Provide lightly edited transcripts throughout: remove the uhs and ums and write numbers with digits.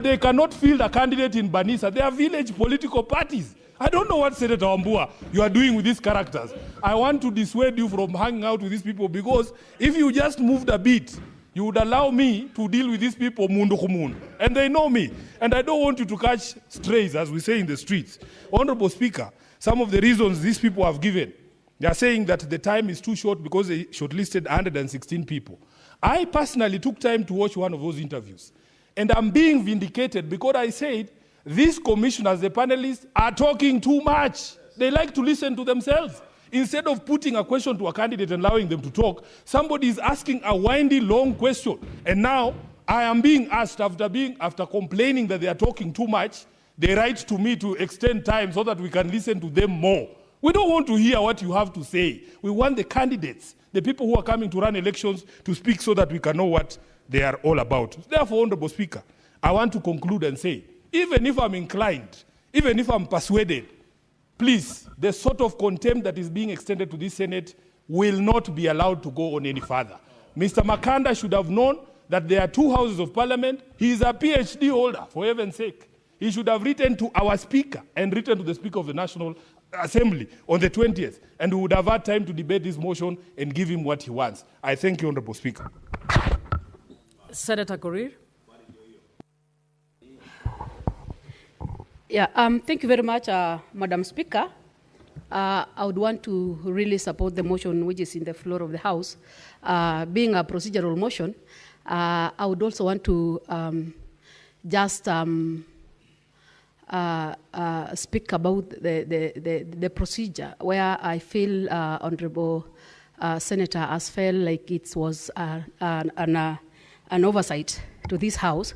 They cannot field a candidate in Banisa. They are village political parties. I don't know what Senator Wambua you are doing with these characters. I want to dissuade you from hanging out with these people, because if you just moved a bit, you would allow me to deal with these people mundu kumundu. And they know me. And I don't want you to catch strays, as we say in the streets. Honorable Speaker, some of the reasons these people have given, they are saying that the time is too short because they shortlisted 116 people. I personally took time to watch one of those interviews. And I'm being vindicated because I said, these commissioners, the panelists, are talking too much. They like to listen to themselves. Instead of putting a question to a candidate and allowing them to talk, somebody is asking a windy, long question. And now I am being asked, after complaining that they are talking too much, they write to me to extend time so that we can listen to them more. We don't want to hear what you have to say. We want the candidates, the people who are coming to run elections, to speak so that we can know what they are all about. Therefore, Honorable Speaker, I want to conclude and say, even if I'm inclined, even if I'm persuaded, please, the sort of contempt that is being extended to this Senate will not be allowed to go on any further. Mr. Makanda should have known that there are 2 houses of parliament. He is a PhD holder, for heaven's sake. He should have written to our speaker and written to the Speaker of the National Assembly on the 20th, and we would have had time to debate this motion and give him what he wants. I thank you, Honorable Speaker. Senator Korir. Yeah, thank you very much, Madam Speaker. I would want to really support the motion which is in the floor of the House. Being a procedural motion, I would also want to just speak about the procedure, where I feel Honorable Senator has felt like it was an oversight to this House.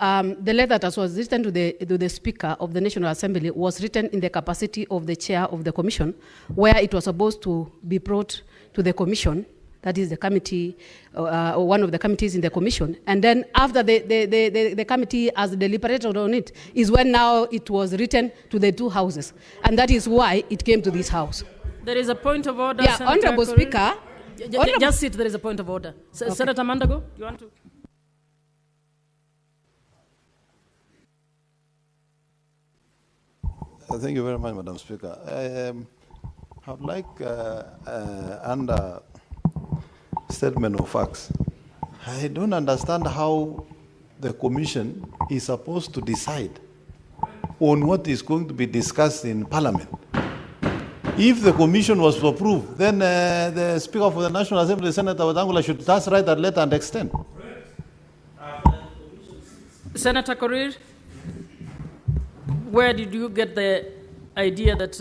The letter that was written to the Speaker of the National Assembly was written in the capacity of the Chair of the Commission, where it was supposed to be brought to the Commission, that is the committee, one of the committees in the Commission. And then after the committee has deliberated on it, is when now it was written to the 2 houses. And that is why it came to this House. There is a point of order, yeah, Senator Honorable Korir. Speaker. Just sit, there is a point of order. Okay. Senator Mandago, you want to? Thank you very much, Madam Speaker. I would like, under statement of facts, I don't understand how the Commission is supposed to decide on what is going to be discussed in Parliament. If the Commission was to approve, then the Speaker of the National Assembly, Senator Wetangula, should just write that letter and extend. Senator Korir, where did you get the idea that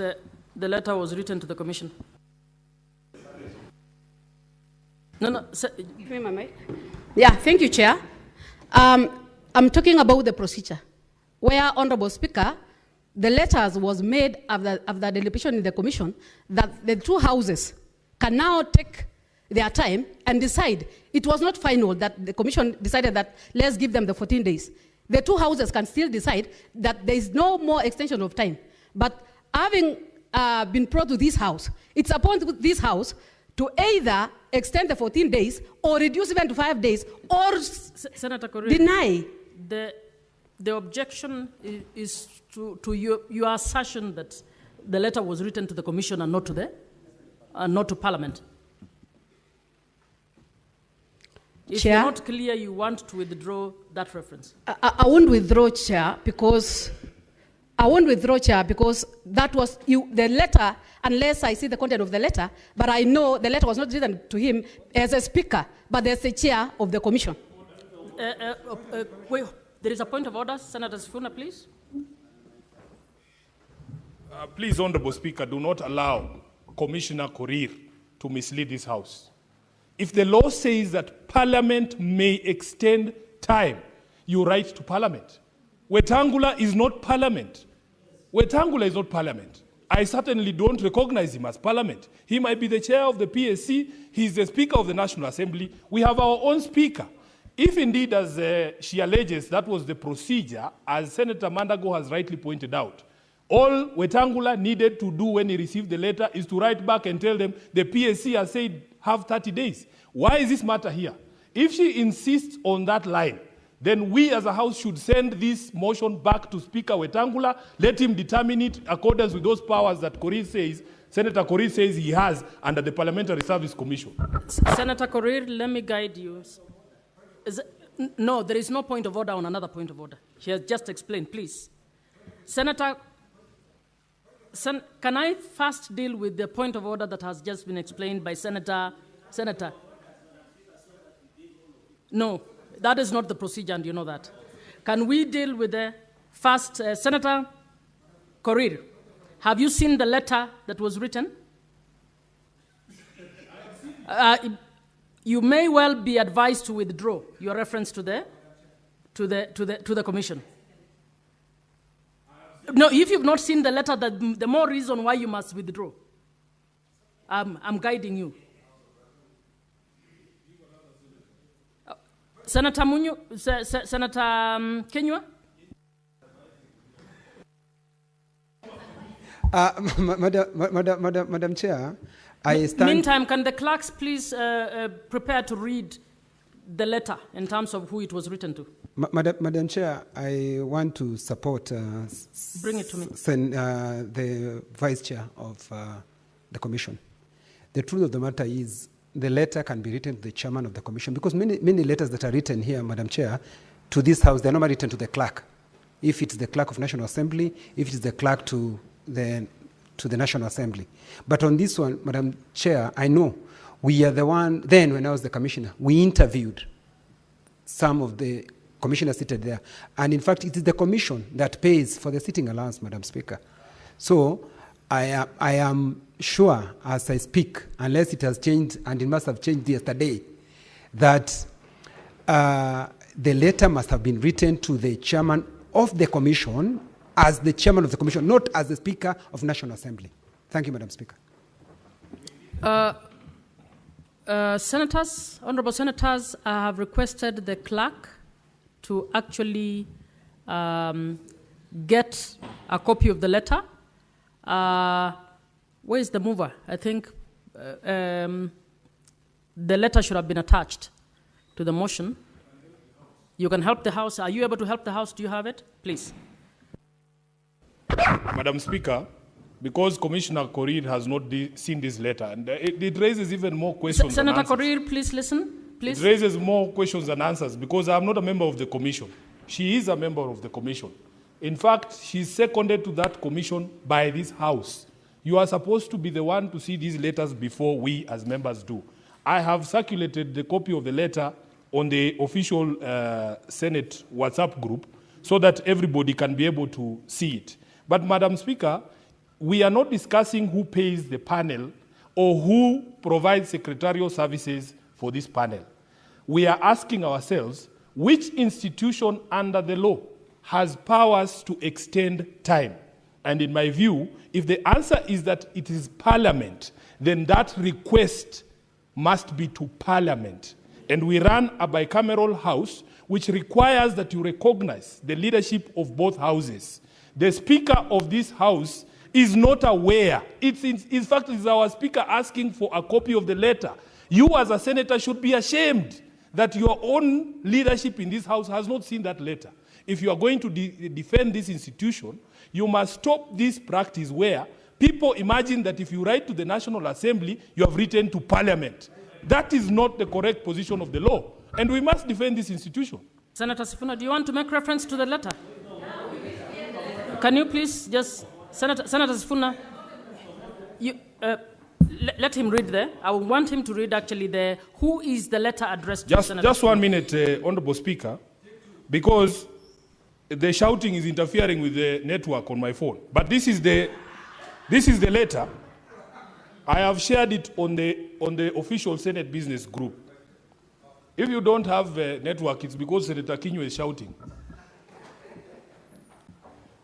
the letter was written to the Commission? No. Give me my mic. Yeah, thank you, Chair. I'm talking about the procedure, where, Honorable Speaker, the letters was made after deliberation in the Commission that the 2 houses can now take their time and decide. It was not final that the Commission decided that let's give them the 14 days. The 2 houses can still decide that there is no more extension of time. But having been brought to this House, it's upon this House to either extend the 14 days or reduce even to 5 days or Senator Korir, deny. The objection is to your assertion that the letter was written to the Commission and not to Parliament. If Chair, you're not clear, you want to withdraw that reference. I won't withdraw, Chair, because that was the letter, unless I see the content of the letter, but I know the letter was not written to him as a speaker, but as the chair of the Commission. Wait, there is a point of order. Senator Sifuna, please. Please, Honorable Speaker, do not allow Commissioner Korir to mislead this House. If the law says that Parliament may extend time, you write to Parliament. Wetangula is not Parliament. Wetangula is not Parliament. I certainly don't recognize him as Parliament. He might be the chair of the PSC. He's the Speaker of the National Assembly. We have our own Speaker. If indeed, as she alleges, that was the procedure, as Senator Mandago has rightly pointed out, all Wetangula needed to do when he received the letter is to write back and tell them the PSC has said have 30 days. Why is this matter here? If she insists on that line, then we as a House should send this motion back to Speaker Wetangula, let him determine it accordance with those powers that Senator Korir says he has under the Parliamentary Service Commission. Senator Korir, let me guide you. No, there is no point of order on another point of order. She has just explained, please. Senator, can I first deal with the point of order that has just been explained by Senator? No, that is not the procedure, and you know that. Can we deal with the first, Senator Korir, have you seen the letter that was written? You may well be advised to withdraw your reference to the commission. No, if you've not seen the letter, the more reason why you must withdraw. I'm guiding you. Senator Munyu, Senator Kenywa? Madam Chair, I stand... Meantime, can the clerks please prepare to read the letter in terms of who it was written to? Madam Chair, I want to support Bring it to me. The Vice Chair of the Commission. The truth of the matter is the letter can be written to the Chairman of the Commission, because many letters that are written here, Madam Chair, to this House, they're not written to the clerk. If it's the clerk of National Assembly, if it's the clerk to the National Assembly. But on this one, Madam Chair, I know we are the one, then when I was the commissioner, we interviewed some of the commissioners seated there. And in fact, it is the commission that pays for the sitting allowance, Madam Speaker. So I am sure as I speak, unless it has changed, and it must have changed yesterday, that the letter must have been written to the chairman of the commission as the chairman of the commission, not as the Speaker of National Assembly. Thank you, Madam Speaker. Senators, honorable senators, I have requested the clerk to actually get a copy of the letter. Where is the mover? I think the letter should have been attached to the motion. You can help the House. Are you able to help the House? Do you have it? Please. Madam Speaker, because Commissioner Korir has not seen this letter, and it raises even more questions. Senator Korir, please listen. Please. It raises more questions than answers, because I'm not a member of the commission. She is a member of the commission. In fact, she's seconded to that commission by this House. You are supposed to be the one to see these letters before we as members do. I have circulated the copy of the letter on the official Senate WhatsApp group so that everybody can be able to see it. But Madam Speaker, we are not discussing who pays the panel or who provides secretarial services for this panel. We are asking ourselves, which institution under the law has powers to extend time? And in my view, if the answer is that it is Parliament, then that request must be to Parliament. And we run a bicameral House, which requires that you recognize the leadership of both houses. The Speaker of this House is not aware. In fact, it's our Speaker asking for a copy of the letter. You as a senator should be ashamed that your own leadership in this House has not seen that letter. If you are going to defend this institution, you must stop this practice where people imagine that if you write to the National Assembly, you have written to Parliament. That is not the correct position of the law, and we must defend this institution. Senator Sifuna, do you want to make reference to the letter? Can you please just, Senator Sifuna, let him read there. I want him to read actually who is the letter addressed to Senator Just 1 minute, Honorable Speaker, because the shouting is interfering with the network on my phone. But this is the letter. I have shared it on the official Senate business group. If you don't have a network, it's because Senator Kinyo is shouting.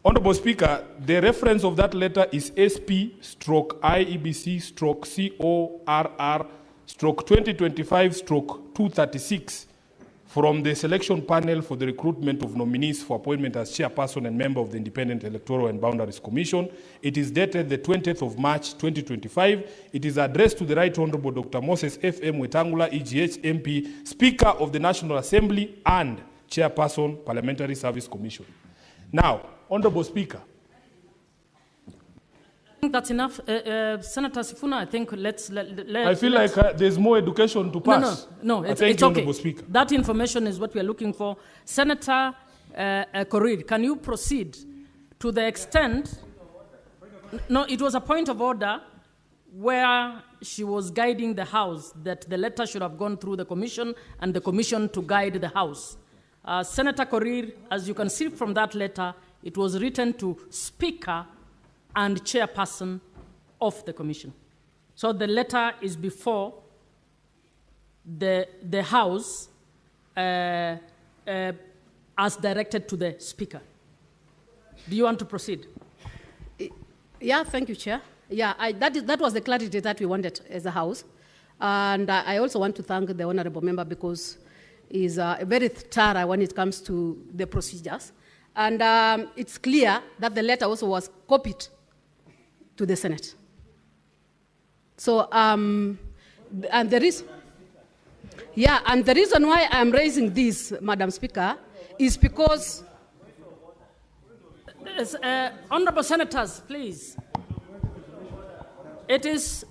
Honorable Speaker, the reference of that letter is SP/IEBC/CORR/2025/236 from the selection panel for the recruitment of nominees for appointment as chairperson and member of the Independent Electoral and Boundaries Commission. It is dated the 20th of March, 2025. It is addressed to the Right Honorable Dr. Moses F.M. Wetangula, EGH MP, Speaker of the National Assembly, and Chairperson, Parliamentary Service Commission. Now, Honorable Speaker. I think that's enough. Senator Sifuna, I think let's... I feel like there's more education to pass. No, it's Thank you, okay. Honorable Speaker. That information is what we are looking for. Senator Korir, can you proceed to the extent... No, it was a point of order where she was guiding the House that the letter should have gone through the Commission and the Commission to guide the House. Senator Korir, as you can see from that letter, it was written to Speaker and Chairperson of the Commission. So the letter is before the House as directed to the Speaker. Do you want to proceed? Yeah, thank you, Chair. Yeah, that was the clarity that we wanted as a House. And I also want to thank the Honorable Member because he's very thorough when it comes to the procedures. And it's clear that the letter also was copied to the Senate. So, and the reason why I'm raising this, Madam Speaker, is because... Honorable Senators, please. It is.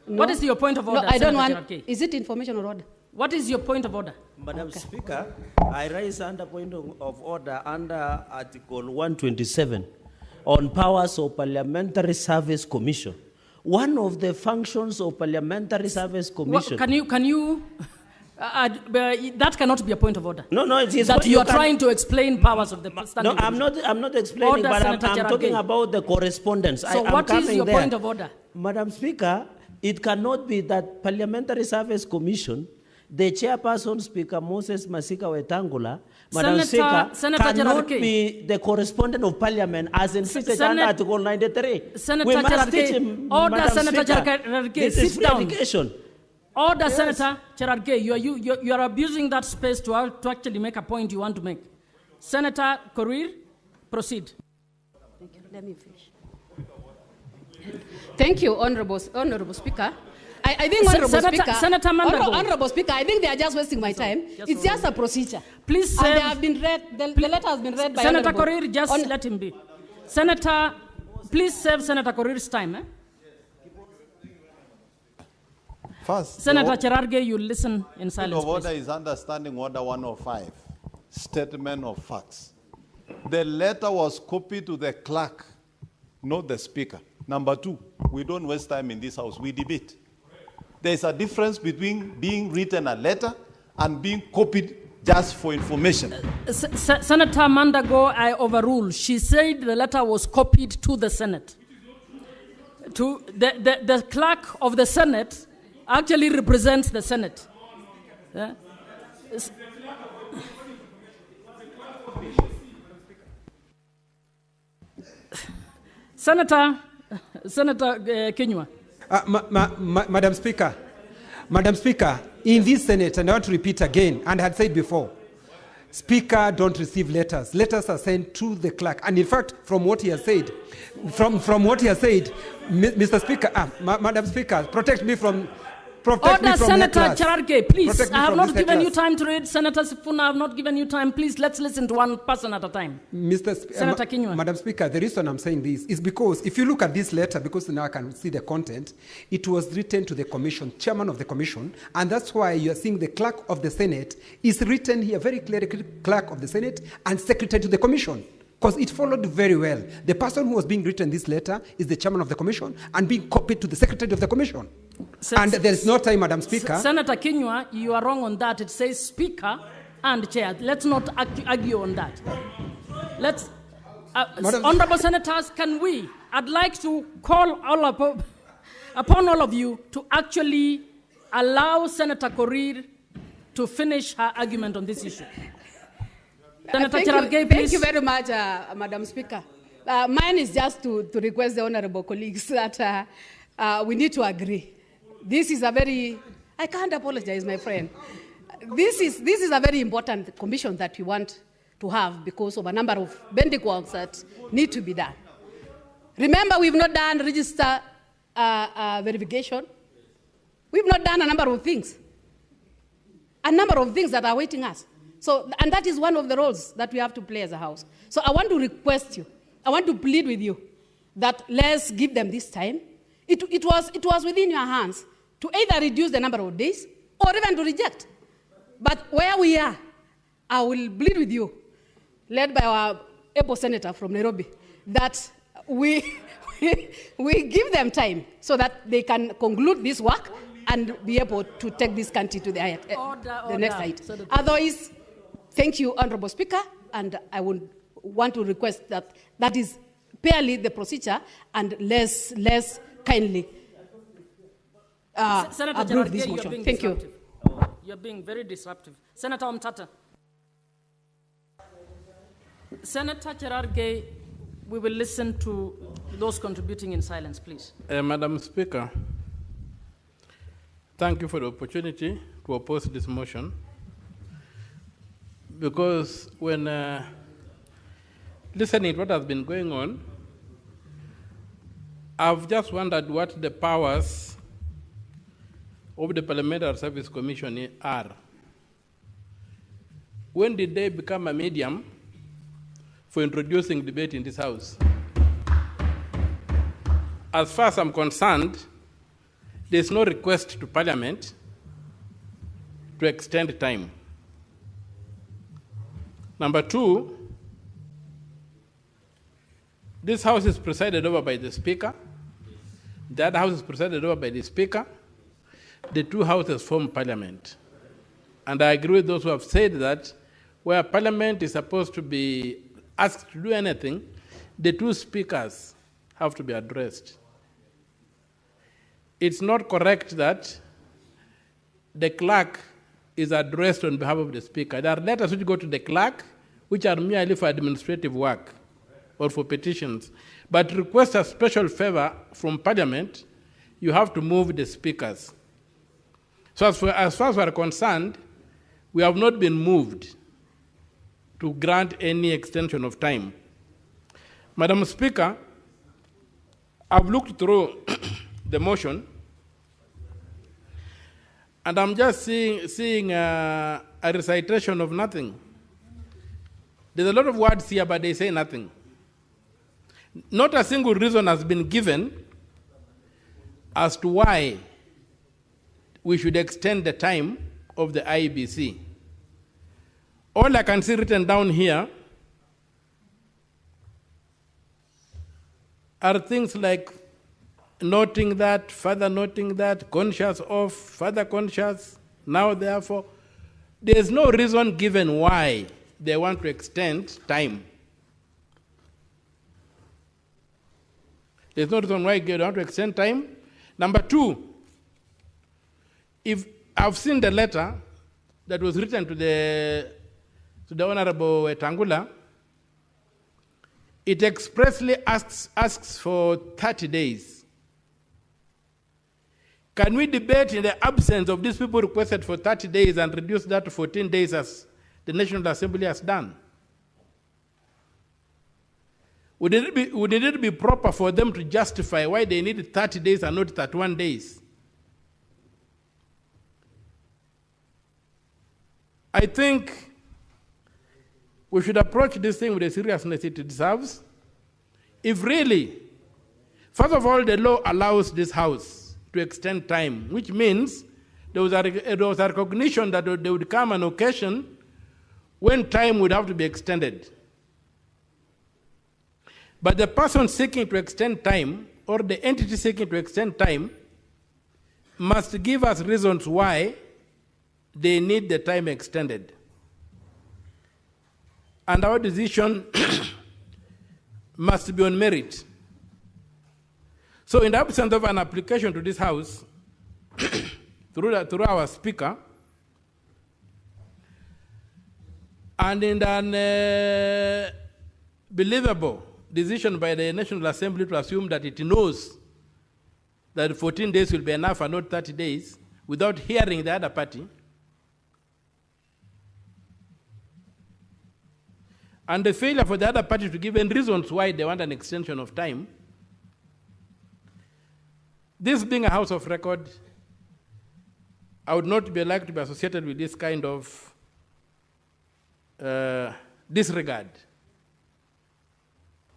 No, what is your point of order? No, I don't want. Is it information or order? What is your point of order? Madam Speaker, I raise under point of order under Article 127 on powers of Parliamentary Service Commission. One of the functions of Parliamentary Service Commission. Can you? That cannot be a point of order. No, it is that you are trying to explain powers of the standing. No, I'm not explaining, order, but I'm Senator talking about the correspondence. So what is your point of order? Madam Speaker, it cannot be that Parliamentary Service Commission, the chairperson, Speaker Moses Masika Wetangula, Madam Speaker, cannot be the correspondent of Parliament as insisted under Article 93. Senator we must teach him, order, Madam Senator Speaker, this is free education. Order, yes. Senator Cherargei, you are abusing that space to actually make a point you want to make. Senator Korir, proceed. Thank you. Let me finish. Thank you, Honorable Speaker. I think Senator Mandago. Honorable Speaker, I think they are just wasting my time. It's just a procedure. Please save. And they have been read. The letter has been read by Senator Korir. Just let him be. Senator, please save Senator Korir's time. First, Senator Cherargei, you listen in silence. The order is understanding Order 105, statement of facts. The letter was copied to the clerk, not the speaker. Number two, we don't waste time in this house, we debate. There's a difference between being written a letter and being copied just for information. Senator Mandago, I overrule. She said the letter was copied to the Senate. To the clerk of the Senate actually represents the Senate. Yeah? Senator Kinyua. Madam Speaker, in this Senate, and I want to repeat again, and I had said before, Speaker don't receive letters. Letters are sent to the clerk. And in fact, from what he has said, Mr. Speaker, Madam Speaker, protect me from Senator Cherargei, please. I have not given you time to read. Senator Sifuna, I have not given you time. Please, let's listen to one person at a time. Senator Kinyua. Madam Speaker, the reason I'm saying this is because if you look at this letter, because now I can see the content, it was written to the Commission, Chairman of the Commission, and that's why you are seeing the Clerk of the Senate is written here very clearly, Clerk of the Senate and Secretary to the Commission. Because it followed very well. The person who was being written this letter is the Chairman of the Commission and being copied to the Secretary of the Commission. And there is no time, Madam Speaker. Senator Kinyua, you are wrong on that. It says Speaker and Chair. Let's not argue on that. Let's, Honorable Senators, I'd like to call upon all of you to actually allow Senator Korir to finish her argument on this issue. Senator Cherargei, please. Thank you very much, Madam Speaker. Mine is just to request the honorable colleagues that we need to agree. This is a very, I can't apologize, my friend. This is a very important commission that we want to have because of a number of bending works that need to be done. Remember, we've not done register verification. We've not done a number of things. A number of things that are waiting us. So, and that is one of the roles that we have to play as a house. So I want to request you, I want to plead with you that let's give them this time. It was within your hands to either reduce the number of days or even to reject. But where we are, I will plead with you, led by our able senator from Nairobi, that we give them time so that they can conclude this work and be able to take this country to the next height. Otherwise, thank you, Honorable Speaker, and I would want to request that is fairly the procedure and less kindly approve this motion. Thank you. You're being very disruptive. Senator Omtata. Senator Cherargei, we will listen to those contributing in silence, please. Madam Speaker, thank you for the opportunity to oppose this motion. Because when listening to what has been going on, I've just wondered what the powers of the Parliamentary Service Commission are. When did they become a medium for introducing debate in this House? As far as I'm concerned, there's no request to Parliament to extend time. Number two, this House is presided over by the Speaker. The other House is presided over by the Speaker. The two houses form Parliament. And I agree with those who have said that where Parliament is supposed to be asked to do anything, the two speakers have to be addressed. It's not correct that the clerk is addressed on behalf of the Speaker. There are letters which go to the clerk, which are merely for administrative work or for petitions. But to request a special favor from Parliament, you have to move the speakers. So as far as we are concerned, we have not been moved to grant any extension of time. Madam Speaker, I've looked through the motion, and I'm just seeing a recitation of nothing. There's a lot of words here, but they say nothing. Not a single reason has been given as to why we should extend the time of the Iebc. All I can see written down here are things like noting that, further noting that, conscious of, further conscious, now therefore. There's no reason given why they want to extend time. There's no reason why they want to extend time. Number two, if I've seen the letter that was written to the Honorable Tangula, it expressly asks for 30 days. Can we debate in the absence of these people requested for 30 days and reduce that to 14 days as the National Assembly has done? Would it be proper for them to justify why they need 30 days and not 31 days? I think we should approach this thing with the seriousness it deserves. If really, first of all, the law allows this House to extend time, which means there was a recognition that there would come an occasion when time would have to be extended. But the person seeking to extend time, or the entity seeking to extend time, must give us reasons why they need the time extended. And our decision must be on merit. So in the absence of an application to this House, through our Speaker, and in an believable decision by the National Assembly to assume that it knows that 14 days will be enough and not 30 days, without hearing the other party, and the failure for the other party to give any reasons why they want an extension of time, this being a House of record, I would not like to be associated with this kind of disregard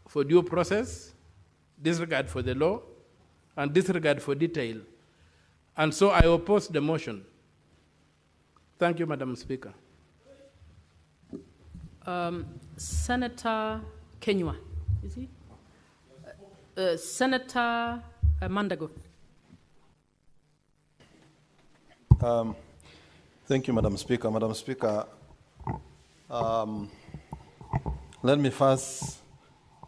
for due process, disregard for the law, and disregard for detail. And so I oppose the motion. Thank you, Madam Speaker. Senator Kenywa, is he? Senator Mandago. Thank you, Madam Speaker. Madam Speaker, let me first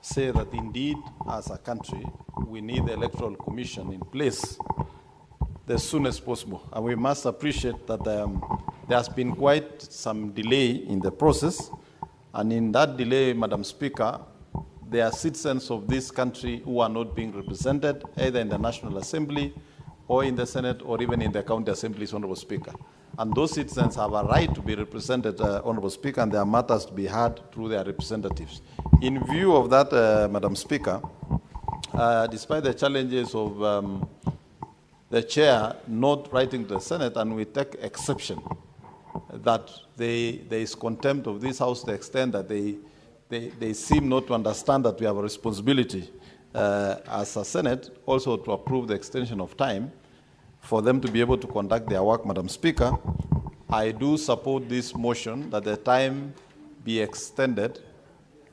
say that indeed, as a country, we need the Electoral Commission in place as soon as possible. And we must appreciate that there has been quite some delay in the process. And in that delay, Madam Speaker, there are citizens of this country who are not being represented either in the National Assembly or in the Senate or even in the county assemblies, Honorable Speaker. And those citizens have a right to be represented, Honorable Speaker, and their matters to be heard through their representatives. In view of that, Madam Speaker, despite the challenges of the chair not writing to the Senate, and we take exception that there is contempt of this House to the extent that they seem not to understand that we have a responsibility as a Senate also to approve the extension of time for them to be able to conduct their work, Madam Speaker. I do support this motion that the time be extended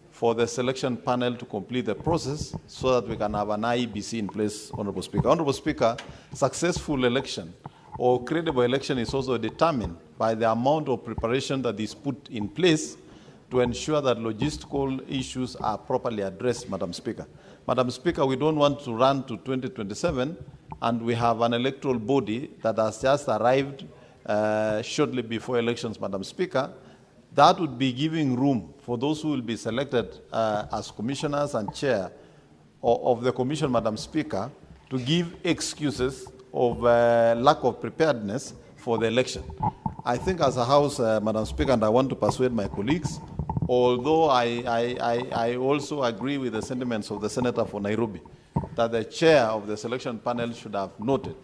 for the selection panel to complete the process so that we can have an Iebc in place, Honorable Speaker. Honorable Speaker, successful election or credible election is also determined by the amount of preparation that is put in place to ensure that logistical issues are properly addressed, Madam Speaker. Madam Speaker, we don't want to run to 2027 and we have an electoral body that has just arrived shortly before elections, Madam Speaker. That would be giving room for those who will be selected as commissioners and chair of the commission, Madam Speaker, to give excuses of lack of preparedness for the election. I think as a House, Madam Speaker, and I want to persuade my colleagues, although I also agree with the sentiments of the Senator for Nairobi, that the chair of the selection panel should have noted.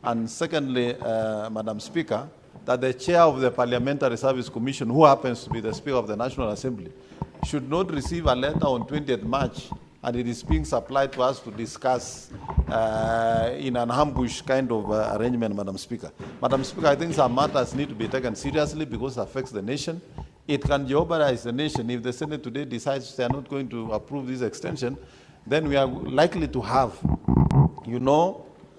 And secondly, Madam Speaker, that the chair of the Parliamentary Service Commission, who happens to be the Speaker of the National Assembly, should not receive a letter on 20th March and it is being supplied to us to discuss in an ambush kind of arrangement, Madam Speaker. Madam Speaker, I think some matters need to be taken seriously because it affects the nation. It can jeopardize the nation. If the Senate today decides they are not going to approve this extension, then we are likely to have,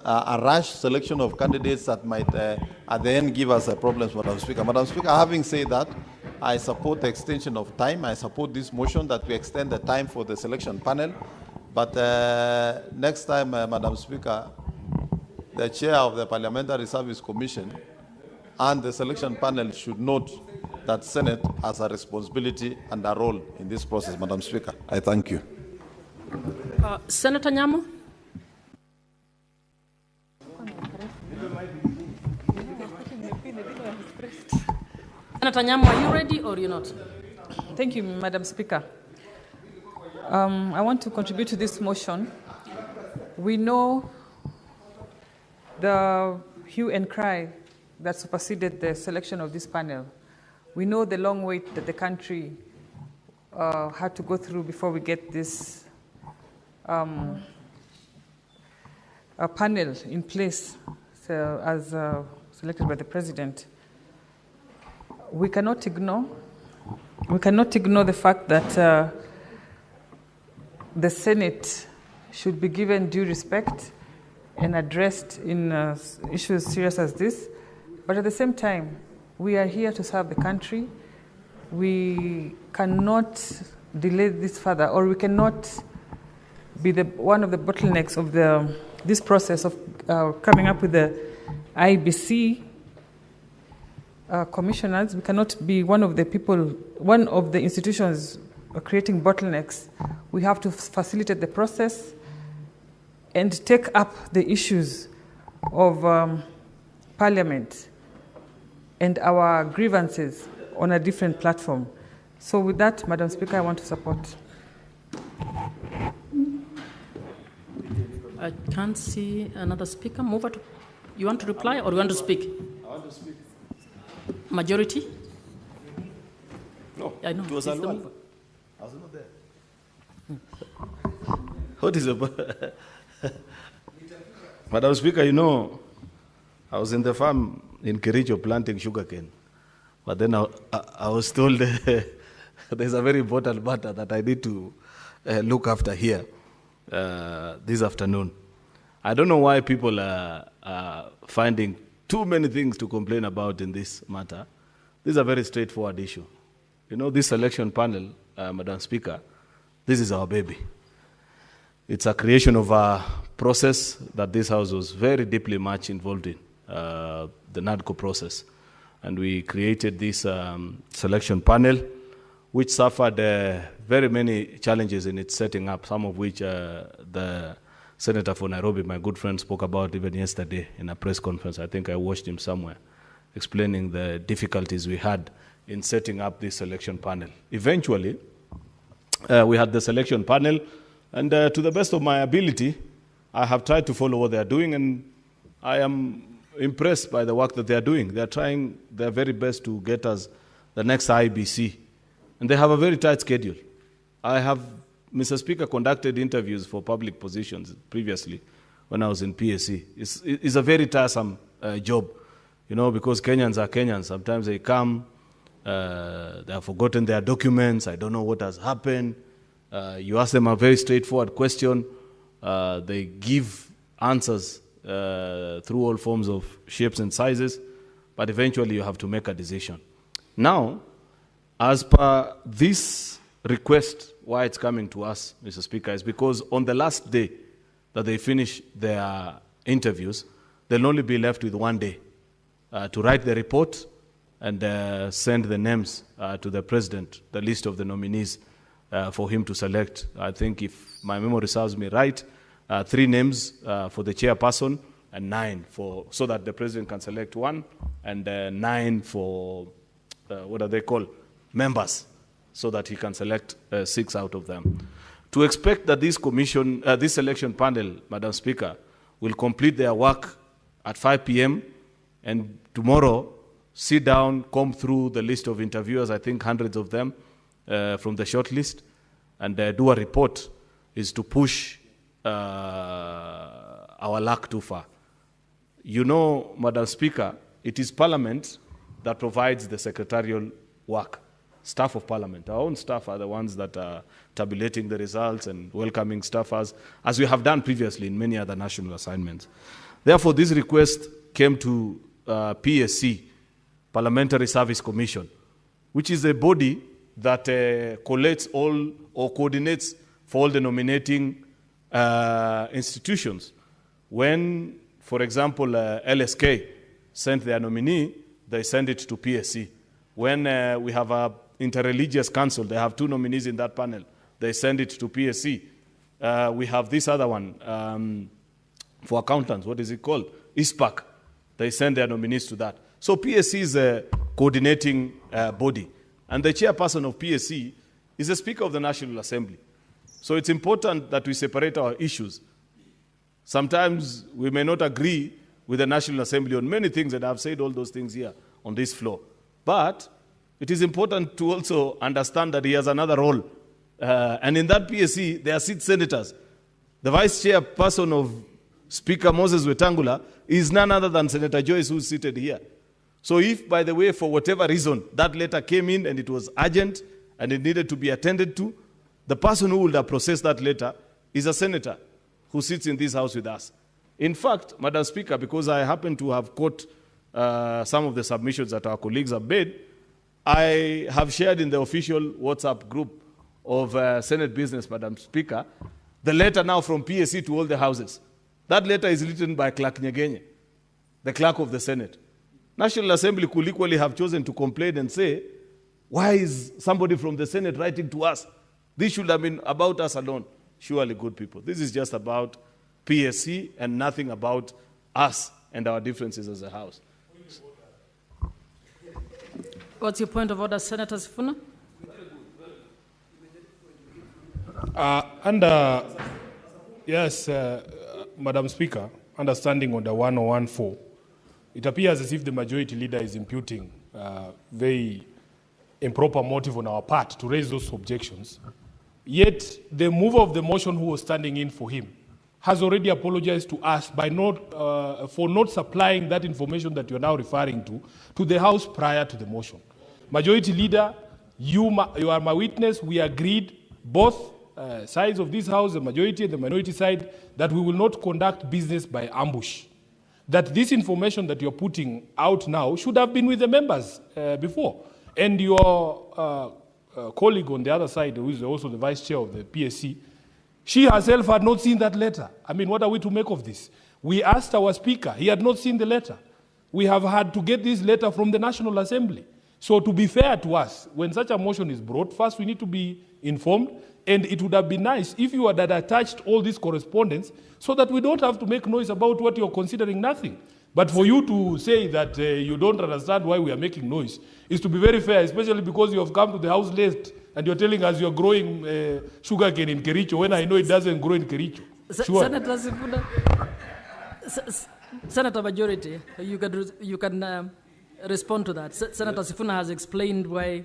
a rash selection of candidates that might, at the end, give us problems, Madam Speaker. Madam Speaker, having said that, I support the extension of time. I support this motion that we extend the time for the selection panel. But next time, Madam Speaker, the chair of the Parliamentary Service Commission and the selection panel should note that Senate has a responsibility and a role in this process, Madam Speaker. I thank you. Senator Nyamo. Senator Nyamo, are you ready or you're not? Thank you, Madam Speaker. I want to contribute to this motion. We know the hue and cry that superseded the selection of this panel. We know the long wait that the country had to go through before we get this panel in place as selected by the President. We cannot ignore the fact that the Senate should be given due respect and addressed in issues serious as this. But at the same time, we are here to serve the country. We cannot delay this further, or we cannot be one of the bottlenecks of this process of coming up with the Iebc commissioners. We cannot be one of the institutions creating bottlenecks. We have to facilitate the process and take up the issues of Parliament and our grievances on a different platform. So with that, Madam Speaker, I want to support. I can't see another speaker. You want to reply or you want to speak? I want to speak. Majority? No. I know. It was he's the Alwal. mover. I was not there. What is about? Madam Speaker, you know, I was in the farm in Kericho planting sugarcane. But then I was told there's a very important matter that I need to look after here this afternoon. I don't know why people are finding too many things to complain about in this matter. This is a very straightforward issue. You know, this selection panel, Madam Speaker, this is our baby. It's a creation of a process that this House was very deeply much involved in, the NADCO process. And we created this selection panel, which suffered very many challenges in its setting up, some of which the Senator for Nairobi, my good friend, spoke about even yesterday in a press conference. I think I watched him somewhere, explaining the difficulties we had in setting up this selection panel. Eventually, we had the selection panel, and to the best of my ability, I have tried to follow what they are doing, and I am impressed by the work that they are doing. They are trying their very best to get us the next Iebc, and they have a very tight schedule. I have, Mr. Speaker, conducted interviews for public positions previously when I was in PSC. It's a very tiresome job, you know, because Kenyans are Kenyans. Sometimes they come, they have forgotten their documents, I don't know what has happened. You ask them a very straightforward question, they give answers through all forms of shapes and sizes, but eventually you have to make a decision. Now, as per this request, why it's coming to us, Mr. Speaker, is because on the last day that they finish their interviews, they'll only be left with 1 day to write the report and send the names to the president, the list of the nominees for him to select. I think if my memory serves me right, 3 names for the chairperson and 9 so that the president can select 1, and 9 for, what are they called, members, so that he can select 6 out of them. To expect that this commission, this selection panel, Madam Speaker, will complete their work at 5 p.m. and tomorrow sit down, comb through the list of interviewers, I think hundreds of them, from the short list, and do a report is to push our luck too far. You know, Madam Speaker, it is Parliament that provides the secretarial work. Staff of Parliament. Our own staff are the ones that are tabulating the results and welcoming staffers, as we have done previously in many other national assignments. Therefore, this request came to PSC, Parliamentary Service Commission, which is a body that collates all or coordinates for all the nominating institutions. When, for example, LSK sent their nominee, they send it to PSC. When we have a interreligious council, they have 2 nominees in that panel, they send it to PSC. We have this other one for accountants, what is it called? Iebc. They send their nominees to that. So PSC is a coordinating body. And the chairperson of PSC is the Speaker of the National Assembly. So it's important that we separate our issues. Sometimes we may not agree with the National Assembly on many things, and I've said all those things here on this floor. But it is important to also understand that he has another role. And in that PSC, there are 6 senators. The vice chairperson of Speaker Moses Wetangula is none other than Senator Joyce, who's seated here. So if, by the way, for whatever reason, that letter came in and it was urgent and it needed to be attended to, the person who would have processed that letter is a senator who sits in this house with us. In fact, Madam Speaker, because I happen to have caught some of the submissions that our colleagues have made, I have shared in the official WhatsApp group of Senate Business, Madam Speaker, the letter now from PSC to all the houses. That letter is written by Clerk Nyegenye, the clerk of the Senate. National Assembly could equally have chosen to complain and say, why is somebody from the Senate writing to us? This should have been about us alone. Surely, good people. This is just about PSC and nothing about us and our differences as a House. What's your point of order, Senator Sifuna? Yes, Madam Speaker, understanding on the 1014, it appears as if the majority leader is imputing very improper motive on our part to raise those objections. Yet the mover of the motion, who was standing in for him, has already apologized to us by for not supplying that information that you're now referring to the House prior to the motion. Majority Leader, you are my witness. We agreed, both sides of this House, the majority and the minority side, that we will not conduct business by ambush. That this information that you're putting out now should have been with the members before. And your colleague on the other side, who is also the vice chair of the PSC, she herself had not seen that letter. I mean, what are we to make of this? We asked our speaker, he had not seen the letter. We have had to get this letter from the National Assembly. So to be fair to us, when such a motion is brought, first we need to be informed, and it would have been nice if you had attached all this correspondence so that we don't have to make noise about what you're considering nothing. But for you to say that you don't understand why we are making noise is to be very fair, especially because you have come to the House late and you're telling us you're growing sugarcane in Kericho when I know it doesn't grow in Kericho. Sure. Senator Sifuna, Senator Majority, you can respond to that. Senator Sifuna has explained why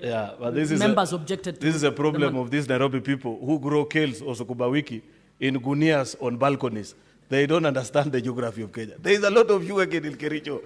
members objected to this is a problem of these Nairobi people who grow kales or sukuma in gunias on balconies. They don't understand the geography of Kenya. There is a lot of sugarcane in Kericho,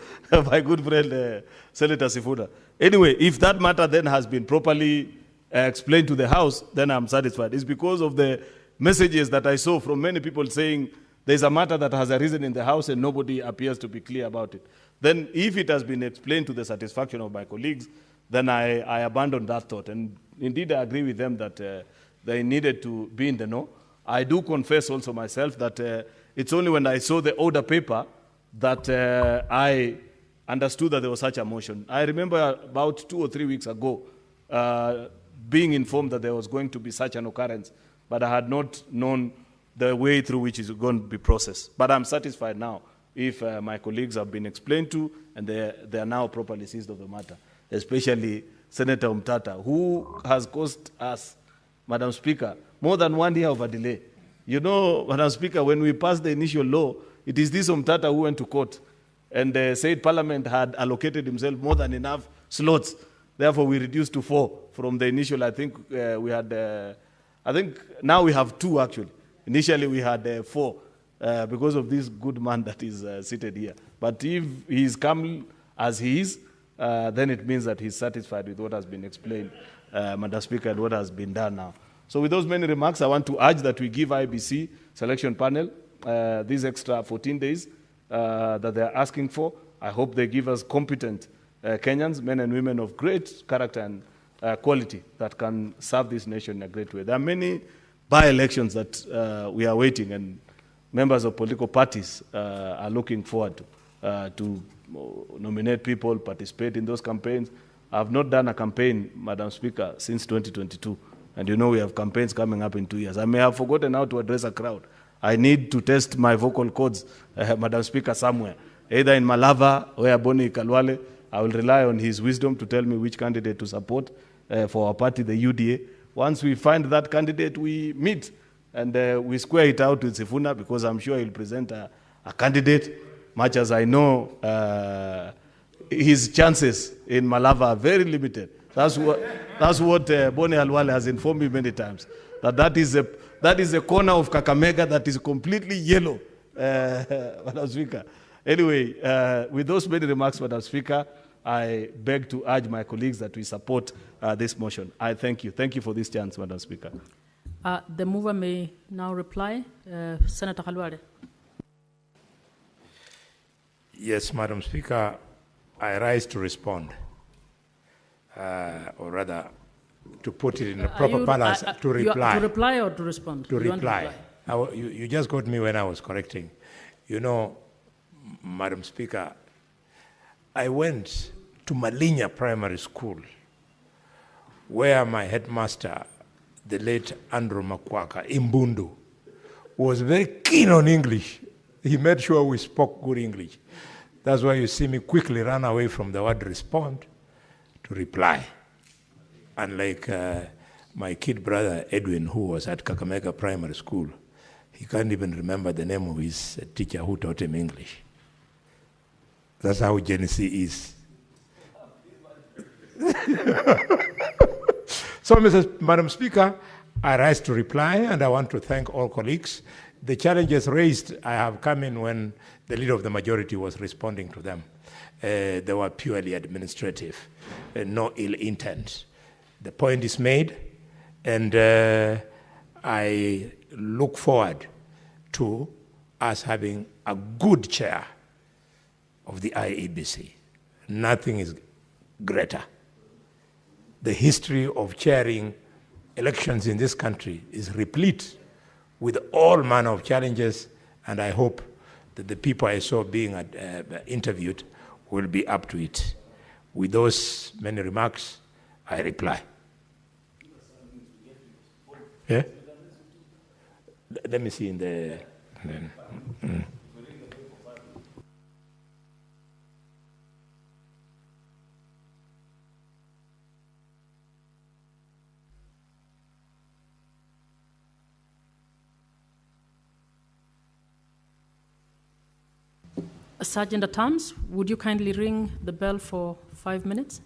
my good friend Senator Sifuna. Anyway, if that matter then has been properly explained to the House, then I'm satisfied. It's because of the messages that I saw from many people saying there's a matter that has arisen in the House and nobody appears to be clear about it. Then if it has been explained to the satisfaction of my colleagues, then I abandon that thought. And indeed, I agree with them that they needed to be in the know. I do confess also myself that it's only when I saw the order paper that I understood that there was such a motion. I remember about 2 or 3 weeks ago being informed that there was going to be such an occurrence, but I had not known the way through which it's going to be processed. But I'm satisfied now if my colleagues have been explained to and they are now properly seized of the matter, especially Senator Umtata, who has caused us, Madam Speaker, more than 1 year of a delay. You know, Madam Speaker, when we passed the initial law, it is this Umtata who went to court and said Parliament had allocated himself more than enough slots. Therefore, we reduced to 4 from the initial. I think we had, I think now we have 2 actually. Initially, we had 4 because of this good man that is seated here. But if he's come as he is, then it means that he's satisfied with what has been explained, Madam Speaker, and what has been done now. So with those many remarks, I want to urge that we give Iebc selection panel these extra 14 days that they are asking for. I hope they give us competent Kenyans, men and women of great character and quality that can serve this nation in a great way. There are many by-elections that we are waiting, and members of political parties are looking forward to nominate people, participate in those campaigns. I have not done a campaign, Madam Speaker, since 2022. And you know we have campaigns coming up in 2 years. I may have forgotten how to address a crowd. I need to test my vocal cords, Madam Speaker, somewhere. Either in Malava or Boni Kalwale. I will rely on his wisdom to tell me which candidate to support for our party, the UDA. Once we find that candidate, we meet and we square it out with Sifuna, because I'm sure he'll present a candidate. Much as I know his chances in Malava are very limited. That's what Boni Halwale has informed me many times, that is a corner of Kakamega that is completely yellow, Madam Speaker. Anyway, with those many remarks, Madam Speaker, I beg to urge my colleagues that we support this motion. I thank you. Thank you for this chance, Madam Speaker. The mover may now reply. Senator Halwale. Yes, Madam Speaker, I rise to respond. Or rather, to put it in a proper balance, to reply. To reply or to respond? To reply. You just got me when I was correcting. You know, Madam Speaker, I went to Malinya Primary School, where my headmaster, the late Andrew Makwaka, Imbundu, was very keen on English. He made sure we spoke good English. That's why you see me quickly run away from the word respond to reply. Unlike my kid brother Edwin, who was at Kakamega Primary School, he can't even remember the name of his teacher who taught him English. That's how Gen Z is. So, Madam Speaker, I rise to reply, and I want to thank all colleagues. The challenges raised, I have come in when the leader of the majority was responding to them. They were purely administrative, no ill intent. The point is made, and I look forward to us having a good chair of the Iebc. Nothing is greater. The history of chairing elections in this country is replete with all manner of challenges, and I hope that the people I saw being interviewed will be up to it. With those many remarks, I reply. Yeah? Let me see in the... Sergeant at Arms, would you kindly ring the bell for 5 minutes?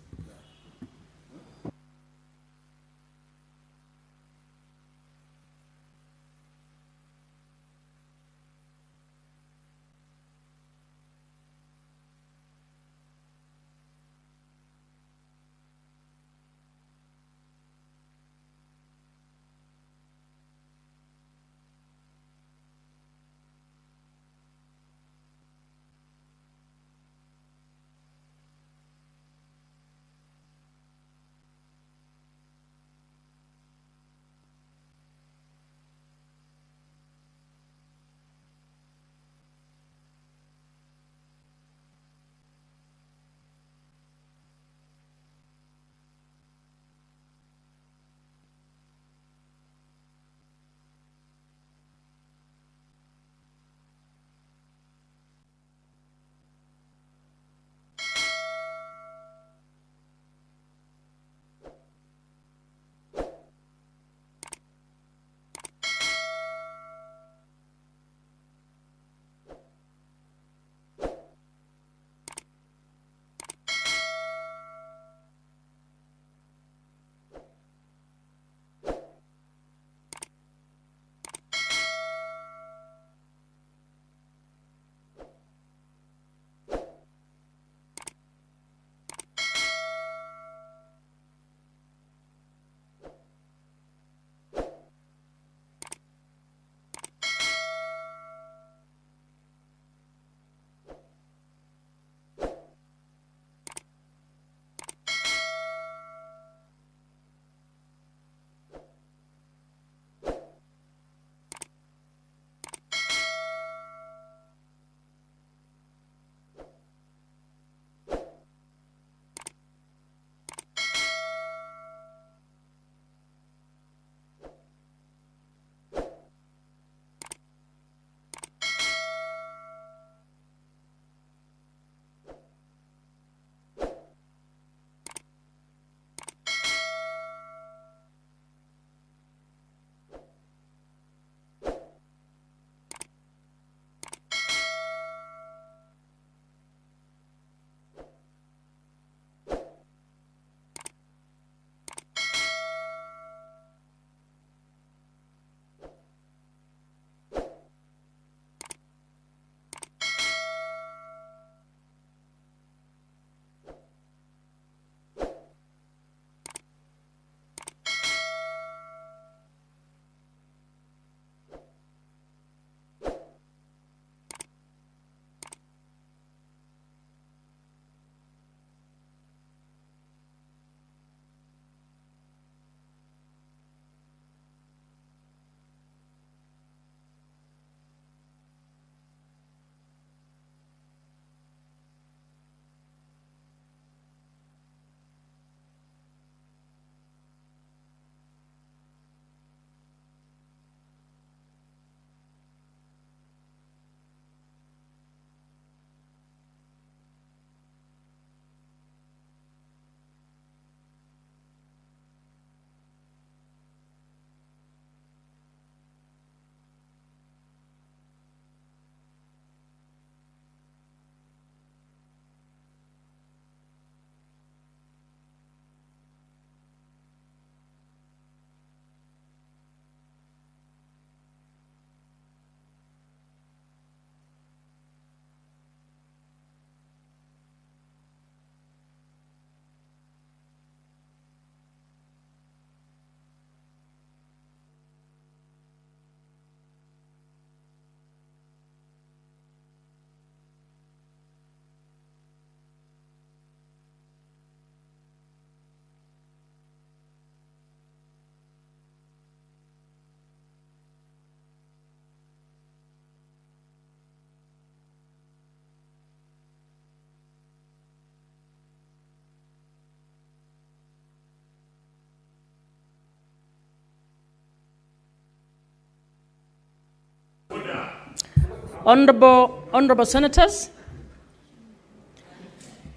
Honorable Senators,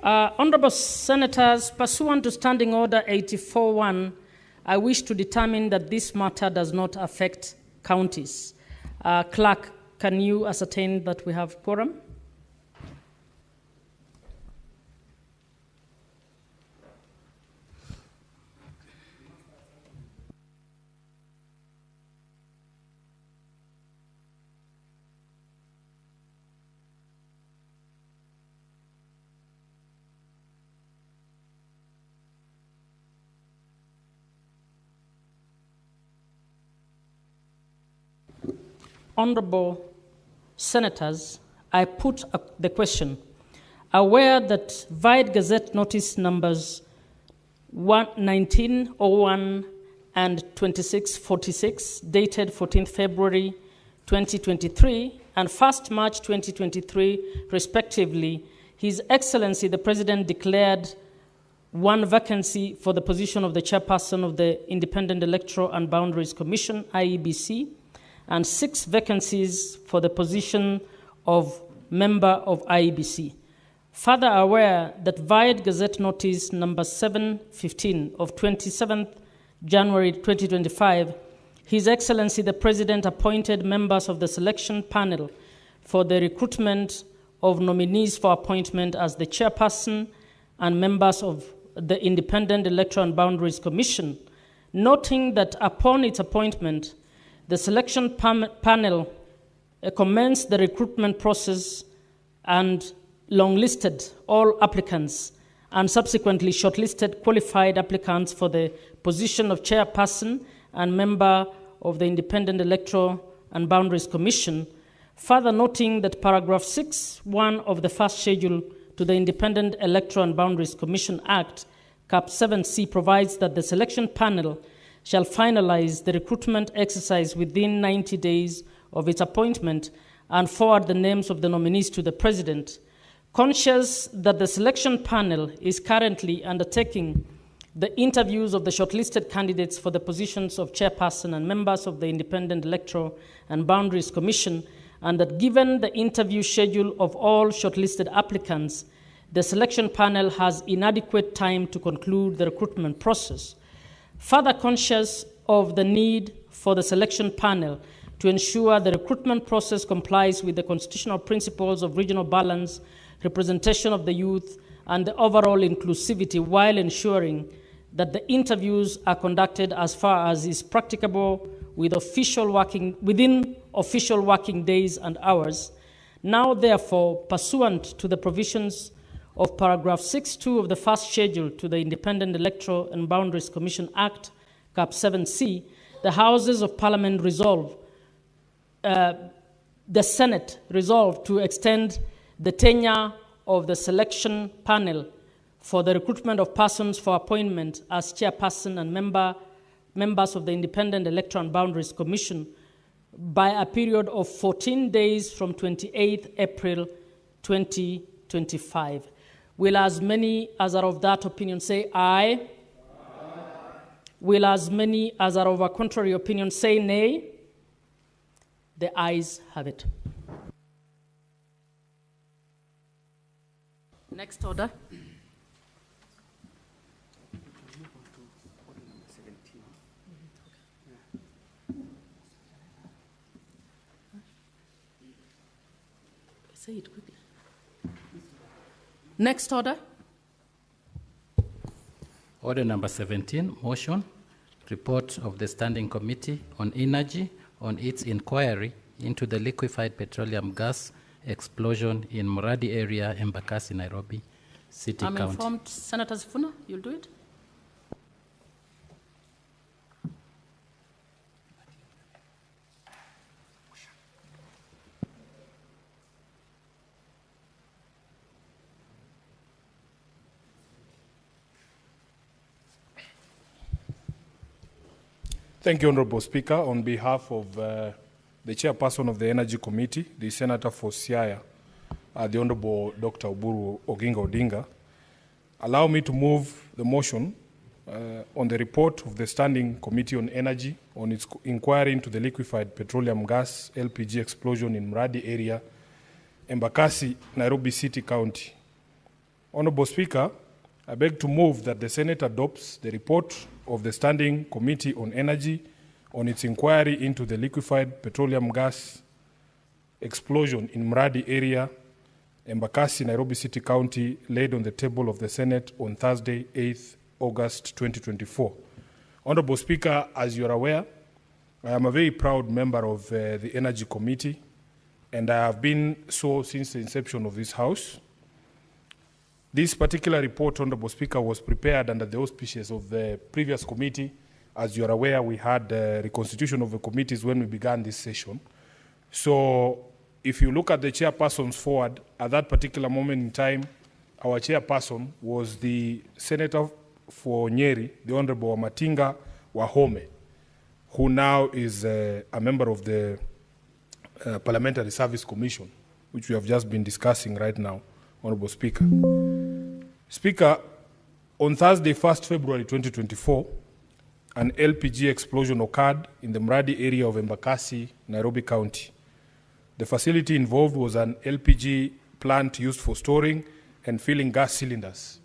Honorable Senators, pursuant to Standing Order 84.1, I wish to determine that this matter does not affect counties. Clerk, can you ascertain that we have quorum? Honorable Senators, I put the question. Aware that Vide Gazette Notice numbers 1901 and 2646, dated 14th February 2023 and 1st March 2023, respectively, His Excellency the President declared one vacancy for the position of the chairperson of the Independent Electoral and Boundaries Commission, Iebc, and 6 vacancies for the position of member of Iebc. Further aware that Vide Gazette Notice number 715 of 27th January 2025, His Excellency the President appointed members of the selection panel for the recruitment of nominees for appointment as the chairperson and members of the Independent Electoral and Boundaries Commission, noting that upon its appointment, the selection panel commenced the recruitment process and longlisted all applicants and subsequently shortlisted qualified applicants for the position of chairperson and member of the Independent Electoral and Boundaries Commission, further noting that paragraph 6.1 of the first schedule to the Independent Electoral and Boundaries Commission Act, Cap 7C, provides that the selection panel shall finalize the recruitment exercise within 90 days of its appointment and forward the names of the nominees to the President. Conscious that the selection panel is currently undertaking the interviews of the shortlisted candidates for the positions of chairperson and members of the Independent Electoral and Boundaries Commission, and that given the interview schedule of all shortlisted applicants, the selection panel has inadequate time to conclude the recruitment process. Further conscious of the need for the selection panel to ensure the recruitment process complies with the constitutional principles of regional balance, representation of the youth, and the overall inclusivity, while ensuring that the interviews are conducted as far as is practicable within official working days and hours. Now, therefore, pursuant to the provisions of paragraph 6.2 of the first schedule to the Independent Electoral and Boundaries Commission Act, Cap 7C, the Houses of Parliament resolve, the Senate resolved to extend the tenure of the selection panel for the recruitment of persons for appointment as chairperson and members of the Independent Electoral and Boundaries Commission by a period of 14 days from 28th April 2025. Will as many as are of that opinion say aye? Aye. Will as many as are of a contrary opinion say nay? The ayes have it. Next order. Say it quickly. Next order. Order number 17, motion, report of the Standing Committee on Energy on its inquiry into the liquefied petroleum gas explosion in Muradi area, Embakasi, Nairobi City County. I'm informed, Senator Sifuna, you'll do it. Thank you, Honorable Speaker. On behalf of the Chairperson of the Energy Committee, the Senator for Siaya, the Honorable Dr. Oburu Oginga Odinga, allow me to move the motion on the report of the Standing Committee on Energy on its inquiry into the liquefied petroleum gas LPG explosion in Mradi area, Embakasi, Nairobi City County. Honorable Speaker, I beg to move that the Senate adopts the report of the Standing Committee on Energy on its inquiry into the liquefied petroleum gas explosion in Mradi area, Embakasi, Nairobi City County, laid on the table of the Senate on Thursday, 8th August 2024. Honorable Speaker, as you are aware, I am a very proud member of the Energy Committee, and I have been so since the inception of this House. This particular report, Honorable Speaker, was prepared under the auspices of the previous committee. As you are aware, we had the reconstitution of the committees when we began this session. So if you look at the chairpersons forward, at that particular moment in time, our chairperson was the Senator for Nyeri, the Honorable Matinga Wahome, who now is a member of the Parliamentary Service Commission, which we have just been discussing right now, Honorable Speaker. Speaker, on Thursday, 1st February 2024, an LPG explosion occurred in the Mradi area of Embakasi, Nairobi County. The facility involved was an LPG plant used for storing and filling gas cylinders.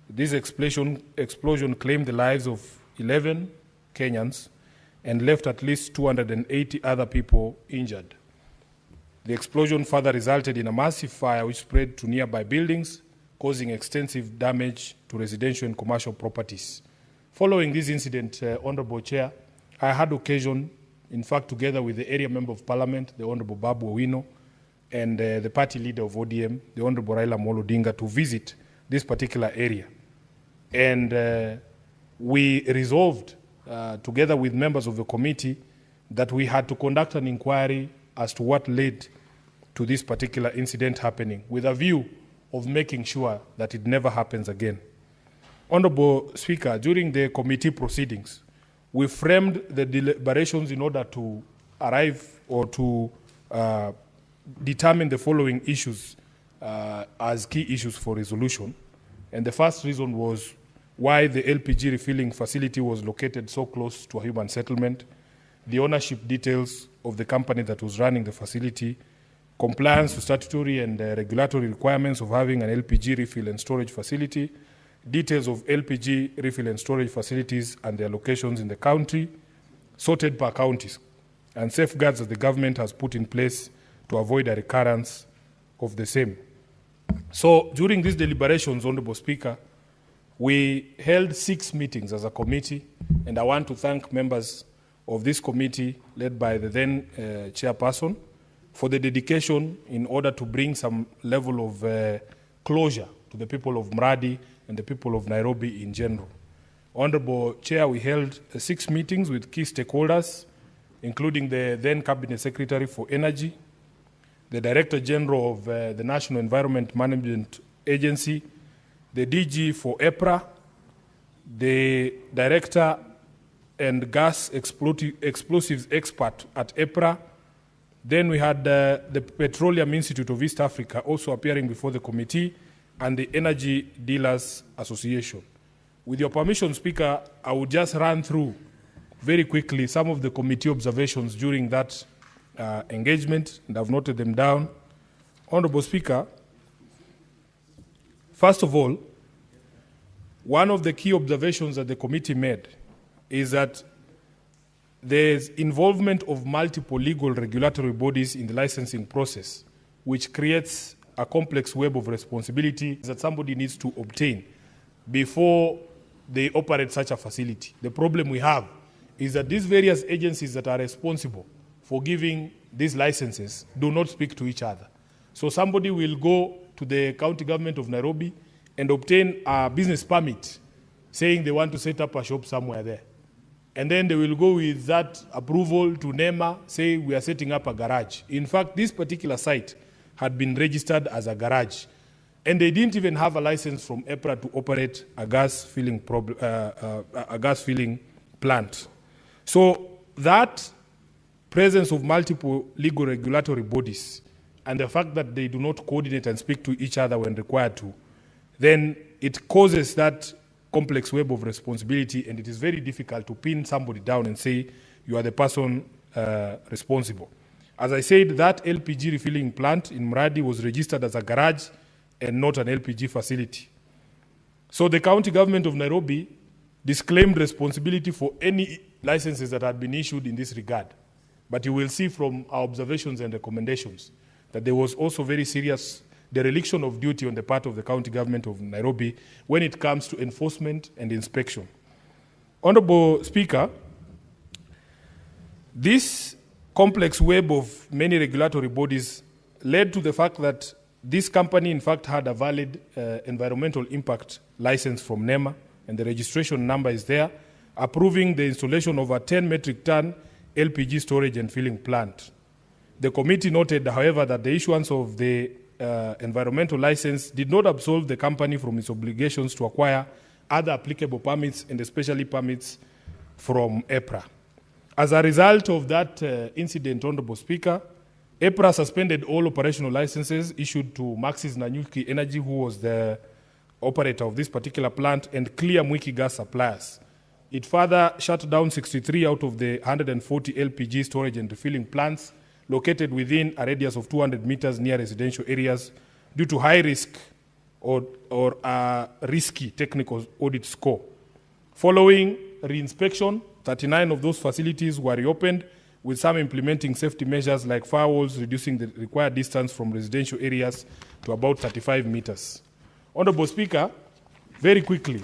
This explosion claimed the lives of 11 Kenyans and left at least 280 other people injured. The explosion further resulted in a massive fire which spread to nearby buildings, causing extensive damage to residential and commercial properties. Following this incident, Honorable Chair, I had occasion, in fact, together with the area member of Parliament, the Honorable Babu Owino, and the party leader of ODM, the Honorable Raila Amolo Odinga, to visit this particular area. And we resolved, together with members of the committee, that we had to conduct an inquiry as to what led to this particular incident happening, with a view of making sure that it never happens again. Honorable Speaker, during the committee proceedings, we framed the deliberations in order to arrive or to determine the following issues as key issues for resolution. And the first reason was why the LPG refilling facility was located so close to a human settlement, the ownership details of the company that was running the facility, compliance to statutory and regulatory requirements of having an LPG refill and storage facility, details of LPG refill and storage facilities and their locations in the country, sorted per counties, and safeguards that the government has put in place to avoid a recurrence of the same. So during these deliberations, Honorable Speaker, we held 6 meetings as a committee, and I want to thank members of this committee, led by the then chairperson, for the dedication in order to bring some level of closure to the people of Mradi and the people of Nairobi in general. Honorable Chair, we held 6 meetings with key stakeholders, including the then Cabinet Secretary for Energy, the Director General of the National Environment Management Agency, the DG for EPRA, the Director and Gas Explosives Expert at EPRA. Then we had the Petroleum Institute of East Africa also appearing before the committee, and the Energy Dealers Association. With your permission, Speaker, I would just run through very quickly some of the committee observations during that engagement, and I've noted them down. Honorable Speaker, first of all, one of the key observations that the committee made is that there's involvement of multiple legal regulatory bodies in the licensing process, which creates a complex web of responsibility that somebody needs to obtain before they operate such a facility. The problem we have is that these various agencies that are responsible for giving these licenses do not speak to each other. So somebody will go to the county government of Nairobi and obtain a business permit saying they want to set up a shop somewhere there. And then they will go with that approval to NEMA, say we are setting up a garage. In fact, this particular site had been registered as a garage. And they didn't even have a license from EPRA to operate a gas filling plant. So that presence of multiple legal regulatory bodies and the fact that they do not coordinate and speak to each other when required to, then it causes that complex web of responsibility, and it is very difficult to pin somebody down and say you are the person responsible. As I said, that LPG refilling plant in Muradi was registered as a garage and not an LPG facility. So the county government of Nairobi disclaimed responsibility for any licenses that had been issued in this regard. But you will see from our observations and recommendations that there was also very serious dereliction of duty on the part of the county government of Nairobi when it comes to enforcement and inspection. Honorable Speaker, this complex web of many regulatory bodies led to the fact that this company, in fact, had a valid environmental impact license from NEMA, and the registration number is there, approving the installation of a 10 metric ton LPG storage and filling plant. The committee noted, however, that the issuance of the environmental license did not absolve the company from its obligations to acquire other applicable permits, and especially permits from EPRA. As a result of that incident, Honorable Speaker, EPRA suspended all operational licenses issued to Maxis Nanyuki Energy, who was the operator of this particular plant, and Clear Mwiki gas suppliers. It further shut down 63 out of the 140 LPG storage and refilling plants located within a radius of 200 meters near residential areas due to high risk or risky technical audit score. Following reinspection, 39 of those facilities were reopened, with some implementing safety measures like firewalls, reducing the required distance from residential areas to about 35 meters. Honorable Speaker, very quickly,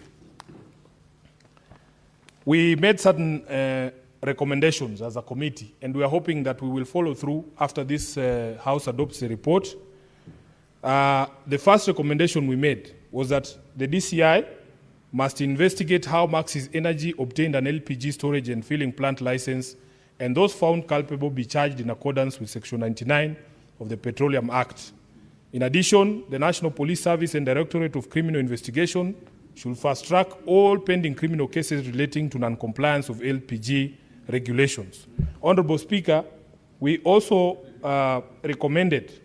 we made certain recommendations as a committee, and we are hoping that we will follow through after this House adopts a report. The first recommendation we made was that the DCI must investigate how Maxis Energy obtained an LPG storage and filling plant license, and those found culpable be charged in accordance with Section 99 of the Petroleum Act. In addition, the National Police Service and Directorate of Criminal Investigation should fast-track all pending criminal cases relating to non-compliance of LPG regulations. Honorable Speaker, we also recommended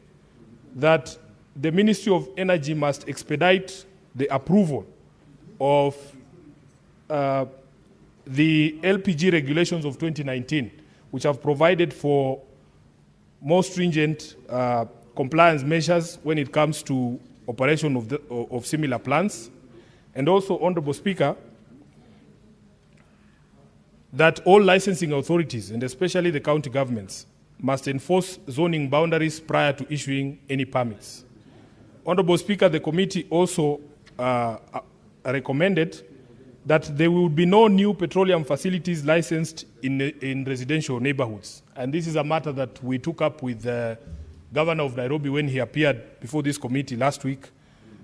that the Ministry of Energy must expedite the approval of the LPG regulations of 2019, which have provided for more stringent compliance measures when it comes to operation of similar plants. And also, Honorable Speaker, that all licensing authorities, and especially the county governments, must enforce zoning boundaries prior to issuing any permits. Honorable Speaker, the committee also recommended that there will be no new petroleum facilities licensed in residential neighborhoods. And this is a matter that we took up with the Governor of Nairobi when he appeared before this committee last week,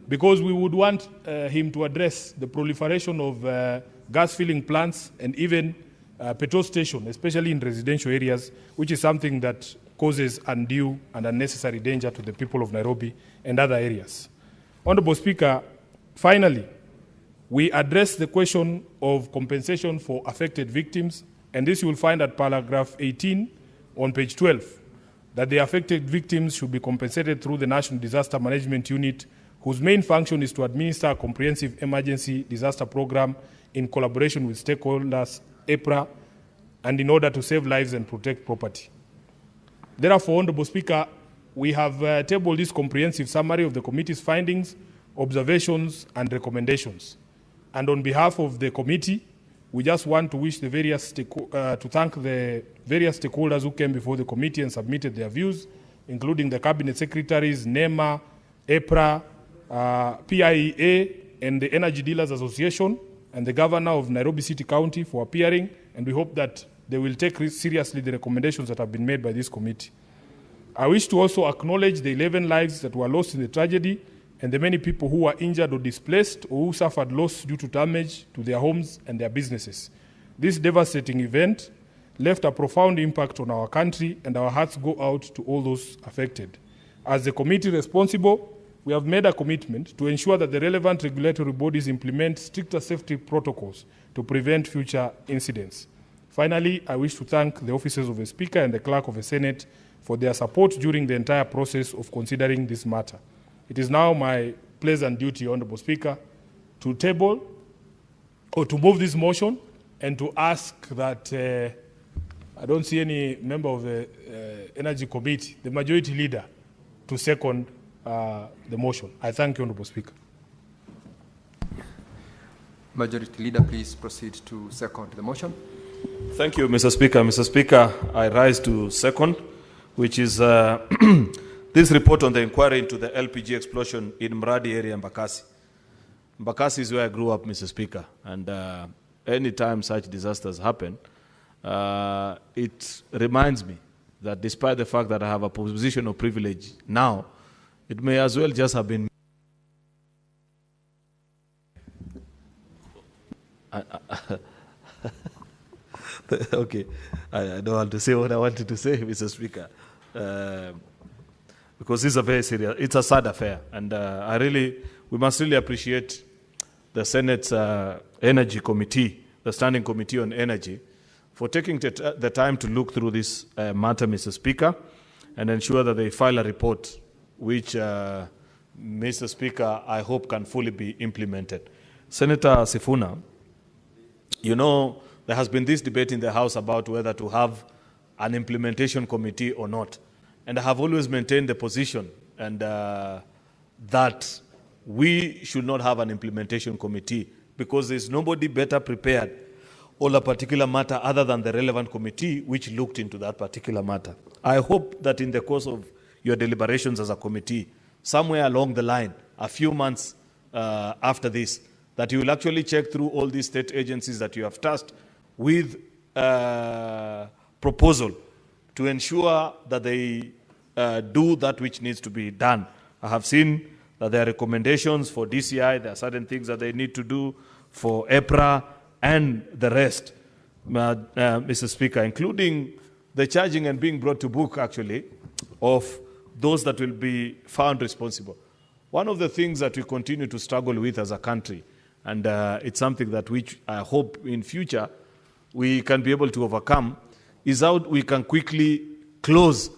because we would want him to address the proliferation of gas filling plants and even petrol stations, especially in residential areas, which is something that causes undue and unnecessary danger to the people of Nairobi and other areas. Honorable Speaker, finally, we address the question of compensation for affected victims, and this you will find at paragraph 18 on page 12, that the affected victims should be compensated through the National Disaster Management Unit, whose main function is to administer a comprehensive emergency disaster program in collaboration with stakeholders, EPRA, and in order to save lives and protect property. Therefore, Honorable Speaker, we have tabled this comprehensive summary of the committee's findings, observations, and recommendations. And on behalf of the committee, we just want to wish the various to thank the various stakeholders who came before the committee and submitted their views, including the cabinet secretaries, NEMA, EPRA, PIEA, and the Energy Dealers Association, and the governor of Nairobi City County for appearing, and we hope that they will take seriously the recommendations that have been made by this committee. I wish to also acknowledge the 11 lives that were lost in the tragedy and the many people who were injured or displaced or who suffered loss due to damage to their homes and their businesses. This devastating event left a profound impact on our country, and our hearts go out to all those affected. As the committee responsible, we have made a commitment to ensure that the relevant regulatory bodies implement stricter safety protocols to prevent future incidents. Finally, I wish to thank the officers of the Speaker and the Clerk of the Senate for their support during the entire process of considering this matter. It is now my pleasant duty, Honorable Speaker, to table or to move this motion and to ask that I don't see any member of the Energy Committee, the majority leader, to second the motion. I thank you, Honorable Speaker. Majority Leader, please proceed to second the motion. Thank you, Mr. Speaker. Mr. Speaker, I rise to second, which is this report on the inquiry into the LPG explosion in Mradi area in Mbakasi. Mbakasi is where I grew up, Mr. Speaker, and any time such disasters happen, it reminds me that despite the fact that I have a position of privilege now, it may as well just have been okay, I don't want to say what I wanted to say, Mr. Speaker, because it's a very serious, it's a sad affair, and we must really appreciate the Senate's Energy Committee, the Standing Committee on Energy, for taking the time to look through this matter, Mr. Speaker, and ensure that they file a report which, Mr. Speaker, I hope can fully be implemented. Senator Sifuna, you know, there has been this debate in the House about whether to have an implementation committee or not. And I have always maintained the position and that we should not have an implementation committee because there's nobody better prepared on a particular matter other than the relevant committee which looked into that particular matter. I hope that in the course of your deliberations as a committee, somewhere along the line, a few months after this, that you will actually check through all these state agencies that you have tasked with proposal to ensure that they do that which needs to be done. I have seen that there are recommendations for DCI, there are certain things that they need to do for EPRA and the rest, Mr. Speaker, including the charging and being brought to book, actually, of those that will be found responsible. One of the things that we continue to struggle with as a country, and it's something that which I hope in future we can be able to overcome, is how we can quickly close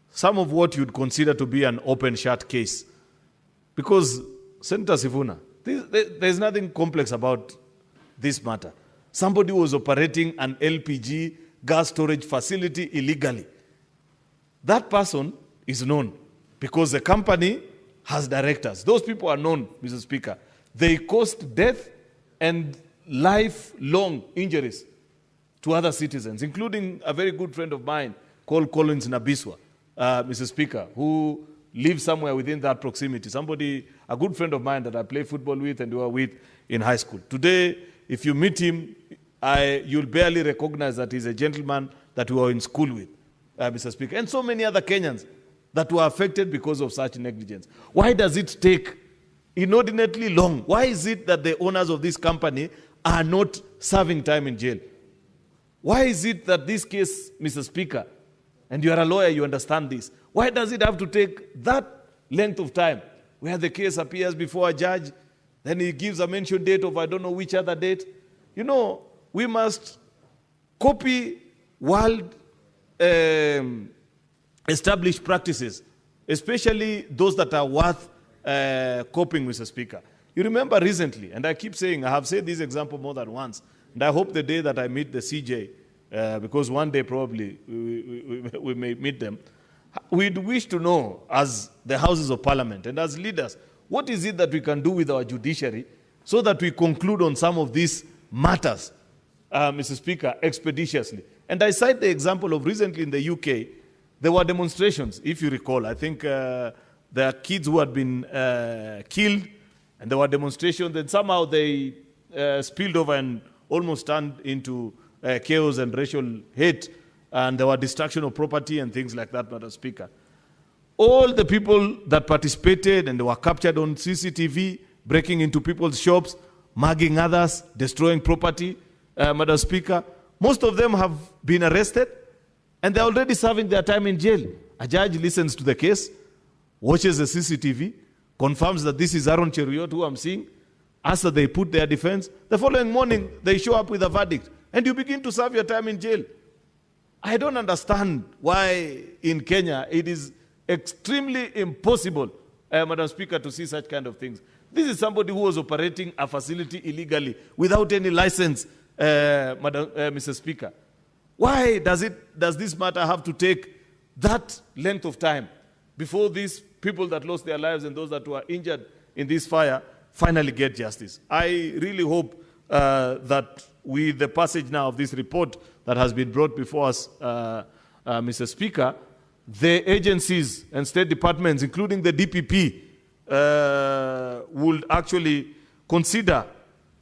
some of what you'd consider to be an open-shut case. Because, Senator Sifuna, there's nothing complex about this matter. Somebody was operating an LPG gas storage facility illegally. That person is known because the company has directors. Those people are known, Mr. Speaker. They caused death and lifelong injuries to other citizens, including a very good friend of mine called Collins Nabiswa, Mr. Speaker, who lives somewhere within that proximity. Somebody, a good friend of mine that I play football with and we were with in high school. Today, if you meet him, you'll barely recognize that he's a gentleman that we were in school with, Mr. Speaker. And so many other Kenyans that were affected because of such negligence. Why does it take inordinately long? Why is it that the owners of this company are not serving time in jail? Why is it that this case, Mr. Speaker, and you are a lawyer, you understand this, why does it have to take that length of time where the case appears before a judge, then he gives a mention date of I don't know which other date? You know, we must copy world established practices, especially those that are worth copying, Mr. Speaker. You remember recently, and I keep saying, I have said this example more than once, and I hope the day that I meet the CJ, because one day probably we may meet them, we'd wish to know, as the Houses of Parliament and as leaders, what is it that we can do with our judiciary so that we conclude on some of these matters, Mr. Speaker, expeditiously. And I cite the example of recently in the UK, there were demonstrations, if you recall. I think there are kids who had been killed, and there were demonstrations, and somehow they spilled over and almost turned into chaos and racial hate, and there were destruction of property and things like that, Madam Speaker. All the people that participated and they were captured on CCTV, breaking into people's shops, mugging others, destroying property, Madam Speaker, most of them have been arrested and they're already serving their time in jail. A judge listens to the case, watches the CCTV, confirms that this is Aaron Cheruiyot who I'm seeing, after they put their defense, the following morning they show up with a verdict and you begin to serve your time in jail. I don't understand why in Kenya it is extremely impossible, Madam Speaker, to see such kind of things. This is somebody who was operating a facility illegally without any license, Mr. Speaker. Why does this matter have to take that length of time before these people that lost their lives and those that were injured in this fire finally get justice? I really hope that with the passage now of this report that has been brought before us, Mr. Speaker, the agencies and state departments, including the DPP, would actually consider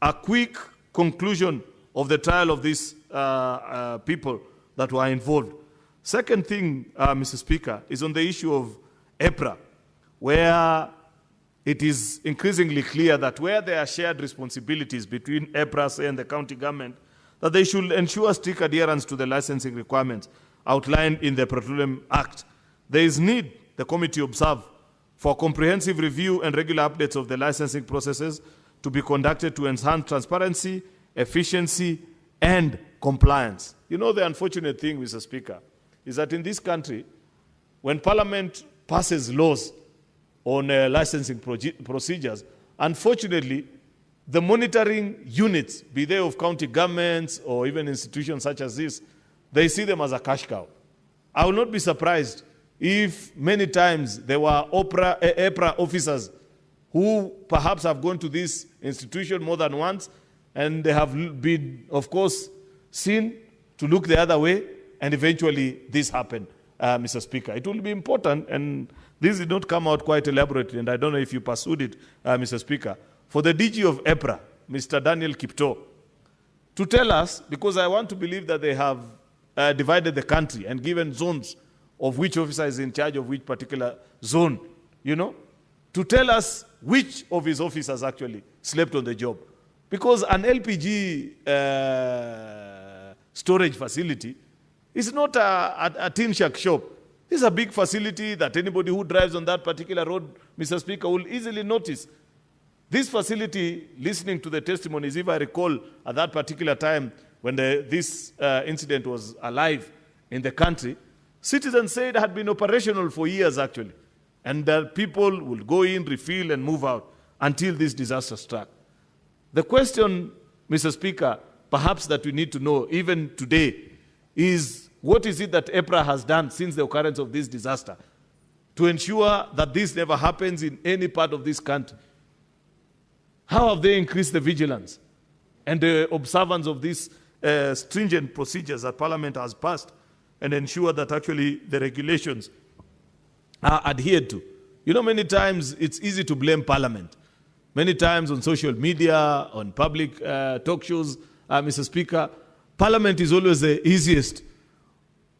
a quick conclusion of the trial of these people that were involved. Second thing, Mr. Speaker, is on the issue of EPRA, where it is increasingly clear that where there are shared responsibilities between EPRA and the county government, that they should ensure strict adherence to the licensing requirements outlined in the Petroleum Act. There is need, the committee observe, for comprehensive review and regular updates of the licensing processes to be conducted to enhance transparency, efficiency, and compliance. You know, the unfortunate thing, Mr. Speaker, is that in this country, when Parliament passes laws on licensing procedures, unfortunately, the monitoring units, be they of county governments or even institutions such as this, they see them as a cash cow. I will not be surprised if many times there were EPRA officers who perhaps have gone to this institution more than once, and they have been, of course, seen to look the other way, and eventually this happened, Mr. Speaker. It will be important, and this did not come out quite elaborately, and I don't know if you pursued it, Mr. Speaker, for the DG of EPRA, Mr. Daniel Kipto, to tell us, because I want to believe that they have divided the country and given zones of which officer is in charge of which particular zone, you know, to tell us which of his officers actually slept on the job. Because an LPG storage facility is not a tin shack shop. This is a big facility that anybody who drives on that particular road, Mr. Speaker, will easily notice. This facility, listening to the testimonies, if I recall, at that particular time when this incident was alive in the country, citizens said it had been operational for years, actually, and that people would go in, refill, and move out until this disaster struck. The question, Mr. Speaker, perhaps that we need to know, even today, is what is it that EPRA has done since the occurrence of this disaster to ensure that this never happens in any part of this country? How have they increased the vigilance and the observance of these stringent procedures that Parliament has passed and ensure that actually the regulations are adhered to? You know, many times it's easy to blame Parliament. Many times on social media, on public talk shows, Mr. Speaker, Parliament is always the easiest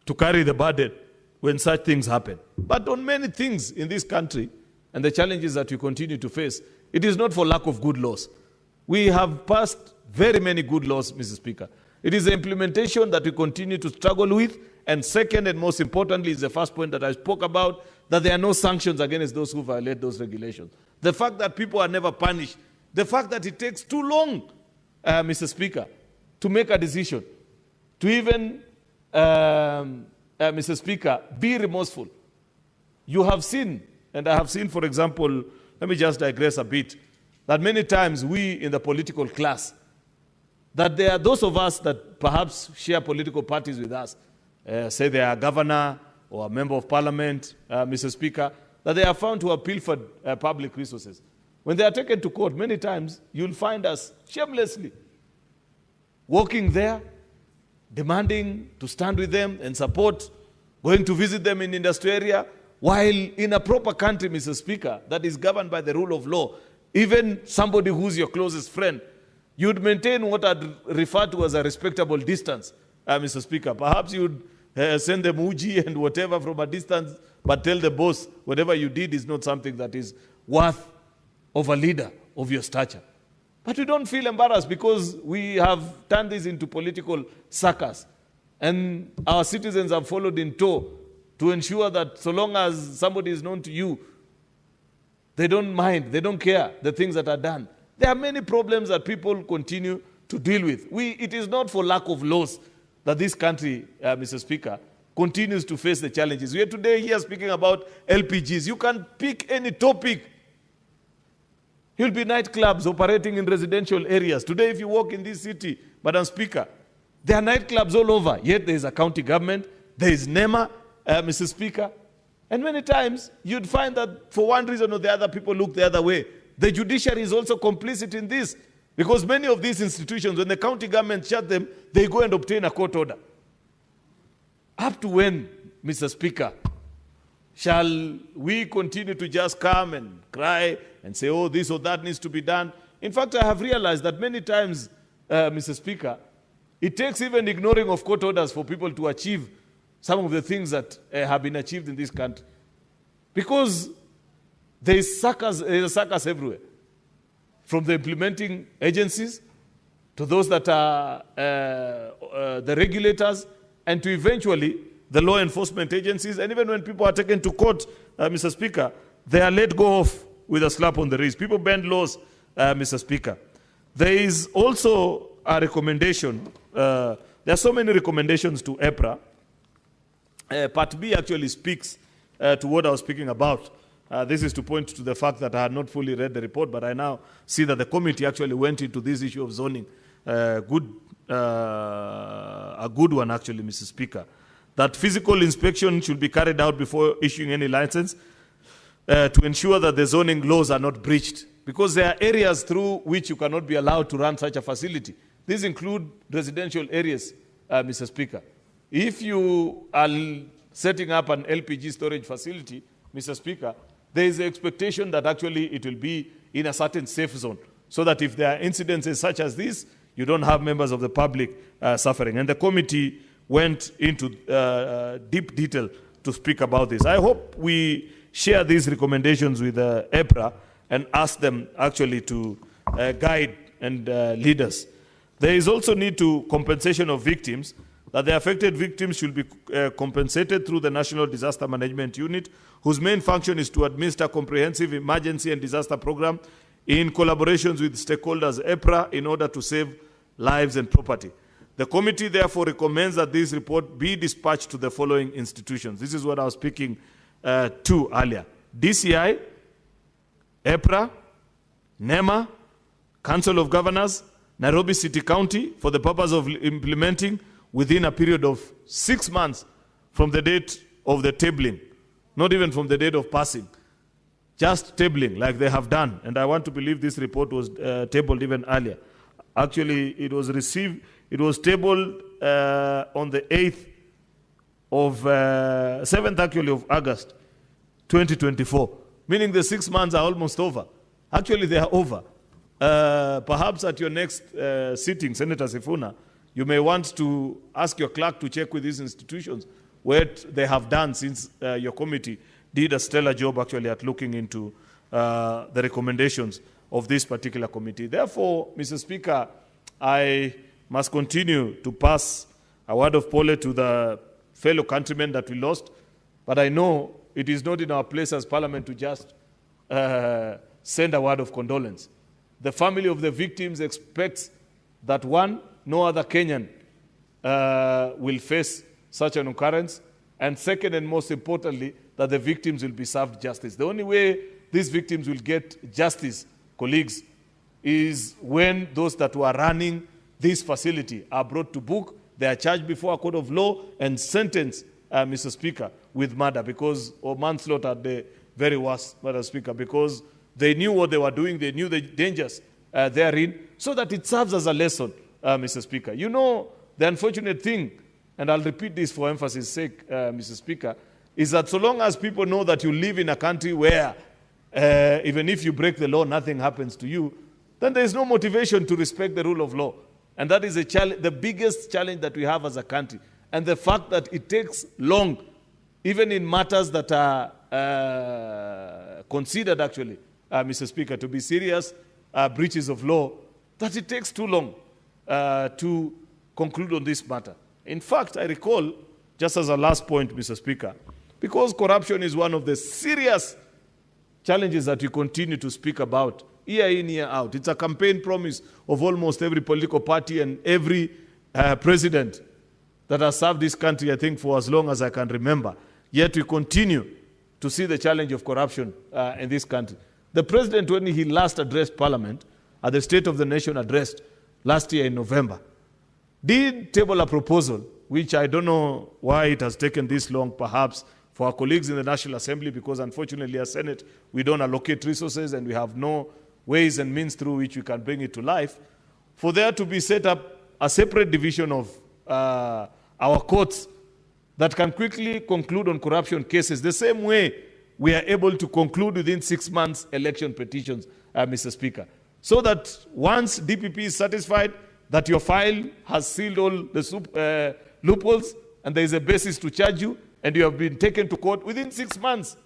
to carry the burden when such things happen. But on many things in this country and the challenges that we continue to face, it is not for lack of good laws. We have passed very many good laws, Mr. Speaker. It is the implementation that we continue to struggle with. And second, and most importantly, is the first point that I spoke about, that there are no sanctions against those who violate those regulations. The fact that people are never punished. The fact that it takes too long, Mr. Speaker, to make a decision, to even, Mr. Speaker, be remorseful. You have seen, and I have seen, for example, let me just digress a bit, that many times we in the political class, that there are those of us that perhaps share political parties with us, say they are a governor or a member of parliament, Mr. Speaker, that they are found to have pilfered public resources. When they are taken to court, many times you'll find us shamelessly walking there, demanding to stand with them and support, going to visit them in industrial area, while in a proper country, Mr. Speaker, that is governed by the rule of law, even somebody who's your closest friend, you'd maintain what I'd refer to as a respectable distance, Mr. Speaker. Perhaps you'd send them uji and whatever from a distance, but tell the boss whatever you did is not something that is worth of a leader of your stature. But we don't feel embarrassed because we have turned this into political circus. And our citizens have followed in tow to ensure that so long as somebody is known to you, they don't mind, they don't care the things that are done. There are many problems that people continue to deal with. It is not for lack of laws that this country, Mr. Speaker, continues to face the challenges. We are today here speaking about LPGs. You can pick any topic You'll be nightclubs operating in residential areas. Today, if you walk in this city, Madam Speaker, there are nightclubs all over. Yet there is a county government, there is NEMA, Mr. Speaker. And many times, you'd find that for one reason or the other, people look the other way. The judiciary is also complicit in this. Because many of these institutions, when the county government shut them, they go and obtain a court order. Up to when, Mr. Speaker, shall we continue to just come and cry and say, oh, this or that needs to be done? In fact, I have realized that many times, Mr. Speaker, it takes even ignoring of court orders for people to achieve some of the things that have been achieved in this country. Because there is a circus everywhere. From the implementing agencies to those that are the regulators, and to eventually the law enforcement agencies. And even when people are taken to court, Mr. Speaker, they are let go off with a slap on the wrist. People bend laws, Mr. Speaker. There is also a recommendation. There are so many recommendations to EPRA. Part B actually speaks to what I was speaking about. This is to point to the fact that I had not fully read the report, but I now see that the committee actually went into this issue of zoning. A good one, actually, Mr. Speaker. That physical inspection should be carried out before issuing any license to ensure that the zoning laws are not breached. Because there are areas through which you cannot be allowed to run such a facility. These include residential areas, Mr. Speaker. If you are setting up an LPG storage facility, Mr. Speaker, there is an expectation that actually it will be in a certain safe zone, so that if there are incidences such as this, you don't have members of the public suffering. And the committee went into deep detail to speak about this. I hope we share these recommendations with EPRA and ask them actually to guide and lead us. There is also need to compensation of victims, that the affected victims should be compensated through the National Disaster Management Unit, whose main function is to administer comprehensive emergency and disaster program in collaborations with stakeholders, EPRA, in order to save lives and property. The committee therefore recommends that this report be dispatched to the following institutions. This is what I was speaking to earlier. DCI, EPRA, NEMA, Council of Governors, Nairobi City County, for the purpose of implementing within a period of 6 months from the date of the tabling, not even from the date of passing, just tabling like they have done. And I want to believe this report was tabled even earlier. Actually, it was tabled on the 8th of, 7th actually of August, 2024, meaning the 6 months are almost over. Actually, they are over. Perhaps at your next sitting, Senator Sifuna, you may want to ask your clerk to check with these institutions what they have done since your committee did a stellar job actually at looking into the recommendations of this particular committee. Therefore, Mr. Speaker, I must continue to pass a word of apology to the fellow countrymen that we lost, but I know it is not in our place as Parliament to just send a word of condolence. The family of the victims expects that one, no other Kenyan will face such an occurrence, and second and most importantly, that the victims will be served justice. The only way these victims will get justice, colleagues, is when those that were running this facility are brought to book, they are charged before a court of law and sentenced, Mr. Speaker, with murder or manslaughter at the very worst, Mr. Speaker, because they knew what they were doing, they knew the dangers therein, so that it serves as a lesson, Mr. Speaker. You know, the unfortunate thing, and I'll repeat this for emphasis' sake, Mr. Speaker, is that so long as people know that you live in a country where even if you break the law, nothing happens to you, then there is no motivation to respect the rule of law. And that is the biggest challenge that we have as a country. And the fact that it takes long, even in matters that are considered actually, Mr. Speaker, to be serious breaches of law, that it takes too long to conclude on this matter. In fact, I recall, just as a last point, Mr. Speaker, because corruption is one of the serious challenges that we continue to speak about, year in, year out. It's a campaign promise of almost every political party and every president that has served this country, I think, for as long as I can remember. Yet we continue to see the challenge of corruption in this country. The president, when he last addressed Parliament at the State of the Nation address last year in November, did table a proposal, which I don't know why it has taken this long, perhaps for our colleagues in the National Assembly, because unfortunately as Senate, we don't allocate resources and we have no ways and means through which we can bring it to life, for there to be set up a separate division of our courts that can quickly conclude on corruption cases, the same way we are able to conclude within 6 months election petitions, Mr. Speaker. So that once DPP is satisfied that your file has sealed all the loopholes and there is a basis to charge you and you have been taken to court, within 6 months,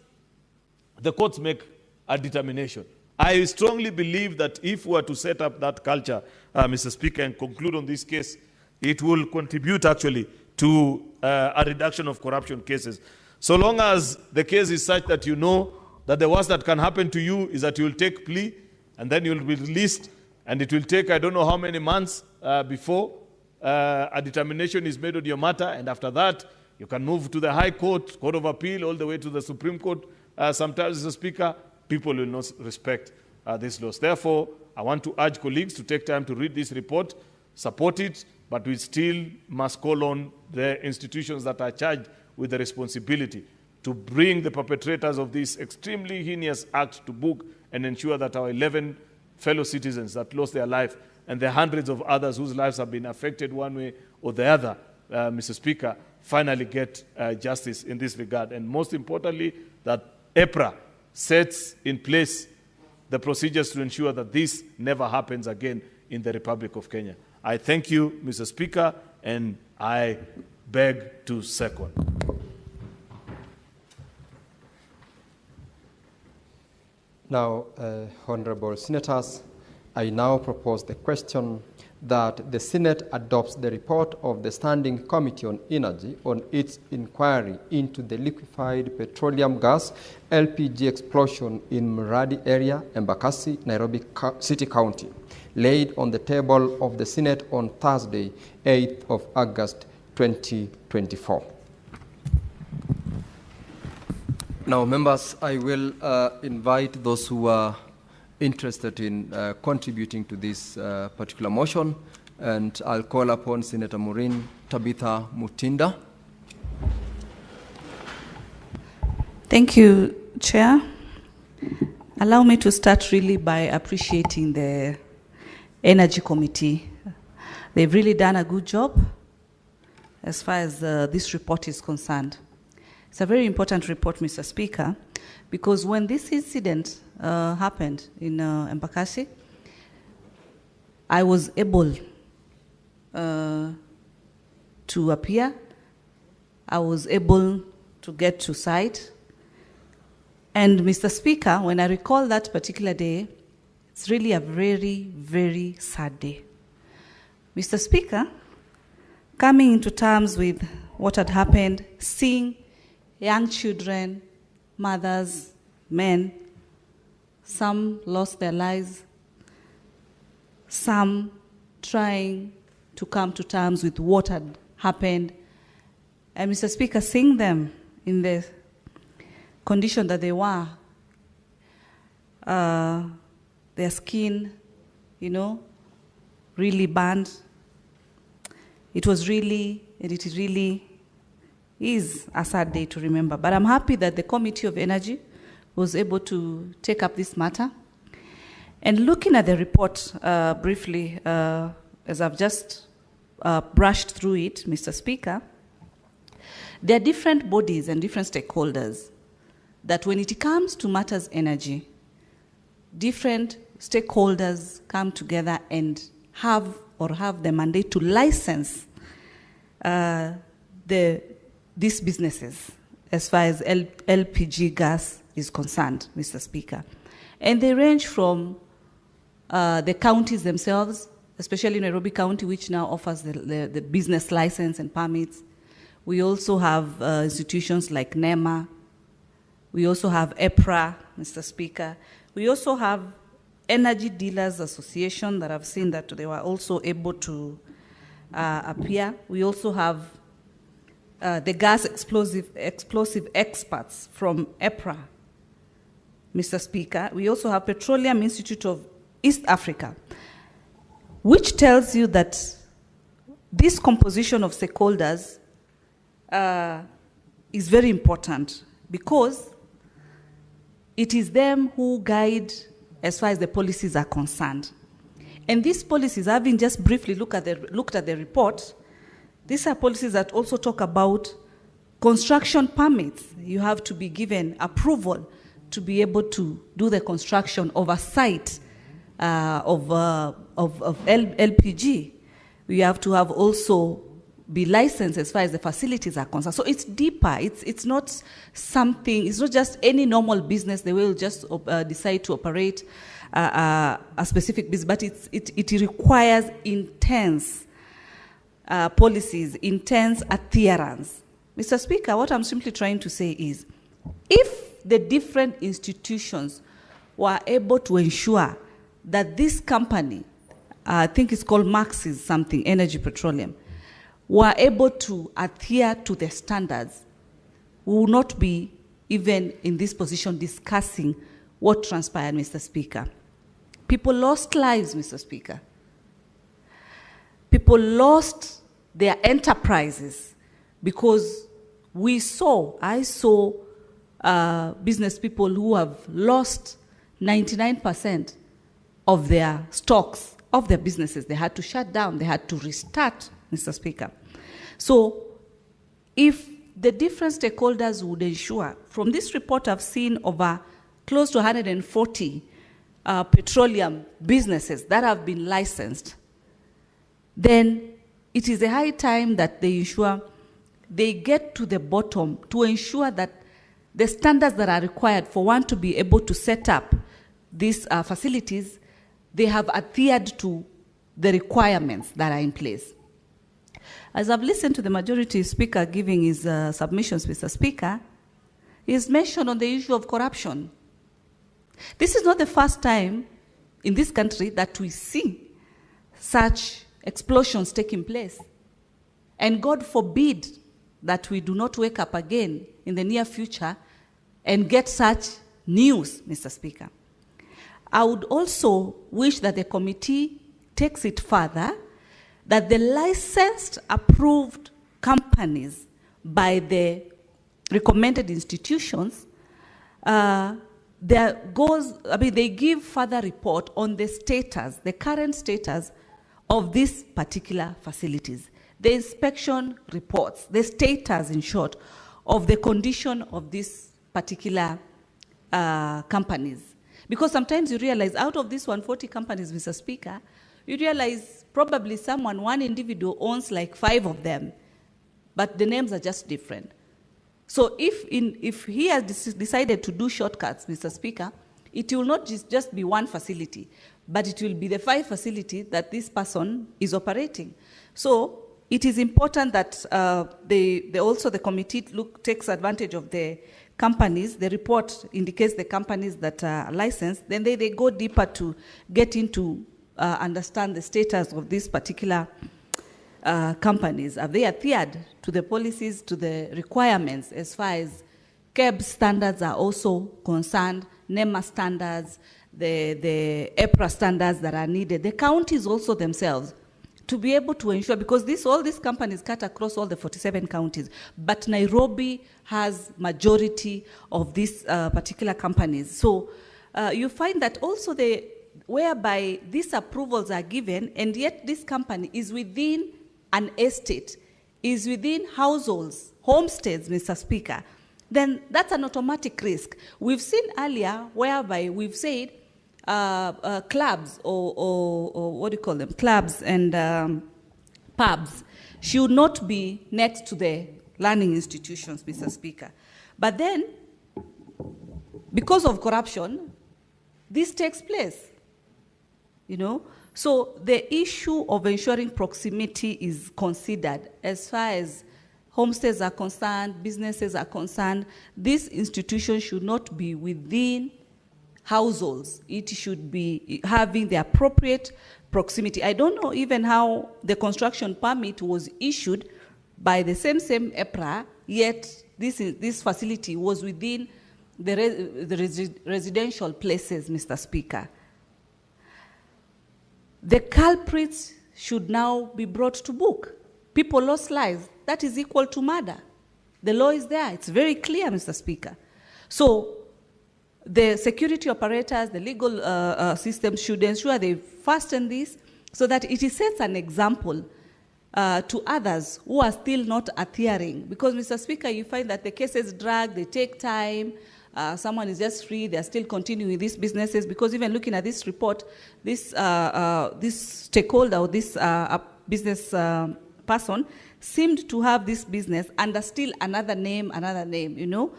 the courts make a determination. I strongly believe that if we were to set up that culture, Mr. Speaker, and conclude on this case, it will contribute actually to a reduction of corruption cases. So long as the case is such that you know that the worst that can happen to you is that you will take plea and then you will be released, and it will take I don't know how many months before a determination is made on your matter, and after that you can move to the High Court, Court of Appeal, all the way to the Supreme Court. Sometimes, Mr. Speaker, people will not respect these laws. Therefore, I want to urge colleagues to take time to read this report, support it, but we still must call on the institutions that are charged with the responsibility to bring the perpetrators of this extremely heinous act to book and ensure that our 11 fellow citizens that lost their life and the hundreds of others whose lives have been affected one way or the other, Mr. Speaker, finally get justice in this regard. And most importantly, that EPRA sets in place the procedures to ensure that this never happens again in the Republic of Kenya. I thank you, Mr. Speaker, and I beg to second. Now, Honorable Senators, I now propose the question that the Senate adopts the report of the Standing Committee on Energy on its inquiry into the liquefied petroleum gas LPG explosion in Muradi area, Embakasi, Nairobi City County, laid on the table of the Senate on Thursday, 8th of August, 2024. Now, members, I will invite those who are interested in contributing to this particular motion, and I'll call upon Senator Maureen Tabitha Mutinda. Thank you, Chair. Allow me to start really by appreciating the Energy Committee. They've really done a good job as far as this report is concerned. It's a very important report, Mr. Speaker, because when this incident happened in Embakasi, I was able to appear. I was able to get to site. And Mr. Speaker, when I recall that particular day, it's really a very, very sad day. Mr. Speaker, coming into terms with what had happened, seeing young children, mothers, men, some lost their lives, some trying to come to terms with what had happened. And Mr. Speaker, seeing them in the condition that they were, their skin, really burned. It was really, and it really is a sad day to remember. But I'm happy that the Committee of Energy was able to take up this matter. And looking at the report briefly, as I've just brushed through it, Mr. Speaker, there are different bodies and different stakeholders that when it comes to matters energy, different stakeholders come together and have the mandate to license these businesses as far as LPG gas is concerned, Mr. Speaker. And they range from the counties themselves, especially Nairobi County, which now offers the business license and permits. We also have institutions like NEMA. We also have EPRA, Mr. Speaker. We also have Energy Dealers Association that I've seen that they were also able to appear. We also have the gas explosive experts from EPRA, Mr. Speaker, we also have Petroleum Institute of East Africa, which tells you that this composition of stakeholders is very important because it is them who guide as far as the policies are concerned. And these policies, having just briefly looked at the report, these are policies that also talk about construction permits. You have to be given approval to be able to do the construction of a site of LPG. You have to have also be licensed as far as the facilities are concerned. So it's deeper. It's not something, it's not just any normal business. They will just decide to operate a specific business, but it requires intense policies, intense adherence. Mr. Speaker, what I'm simply trying to say is, if the different institutions were able to ensure that this company, I think it's called Maxis something, Energy Petroleum, were able to adhere to the standards, we will not be even in this position discussing what transpired, Mr. Speaker. People lost lives, Mr. Speaker. People lost their enterprises because I saw business people who have lost 99% of their stocks, of their businesses. They had to shut down, they had to restart, Mr. Speaker. So if the different stakeholders would ensure, from this report I've seen over close to 140 petroleum businesses that have been licensed, then it is a high time that they ensure they get to the bottom to ensure that the standards that are required for one to be able to set up these facilities, they have adhered to the requirements that are in place. As I've listened to the majority speaker giving his submissions, Mr. Speaker, he's mentioned on the issue of corruption. This is not the first time in this country that we see such explosions taking place. And God forbid that we do not wake up again in the near future and get such news, Mr. Speaker. I would also wish that the committee takes it further, that the licensed, approved companies by the recommended institutions, they give further report on the status, the current status of these particular facilities, the inspection reports, the status, in short, of the condition of these particular companies. Because sometimes you realize out of these 140 companies, Mr. Speaker, you realize probably one individual owns like 5 of them, but the names are just different. So if he has decided to do shortcuts, Mr. Speaker, it will not just be one facility, but it will be the 5 facilities that this person is operating. So it is important that the committee takes advantage of the companies. The report indicates the companies that are licensed. Then they go deeper to get into understand the status of these particular companies. Have they adhered to the policies, to the requirements as far as KEB standards are also concerned, NEMA standards, the EPRA standards that are needed. The counties also themselves to be able to ensure, because all these companies cut across all the 47 counties, but Nairobi has majority of these particular companies. So you find that also whereby these approvals are given, and yet this company is within an estate, is within households, homesteads, Mr. Speaker, then that's an automatic risk. We've seen earlier whereby we've said clubs or what do you call them, clubs and pubs should not be next to the learning institutions, Mr. Speaker. But then, because of corruption, this takes place, you know. So the issue of ensuring proximity is considered as far as homesteads are concerned, businesses are concerned. These institutions should not be within households. It should be having the appropriate proximity. I don't know even how the construction permit was issued by the same EPRA, yet this facility was within the residential places, Mr. Speaker, the culprits should now be brought to book. People lost lives. That is equal to murder. The law is there. It's very clear, Mr. Speaker. So the security operators, the legal system should ensure they fasten this so that it sets an example to others who are still not adhering. Because, Mr. Speaker, you find that the cases drag, they take time, someone is just free, they're still continuing these businesses, because even looking at this report, this stakeholder or this business person seemed to have this business under still another name, you know.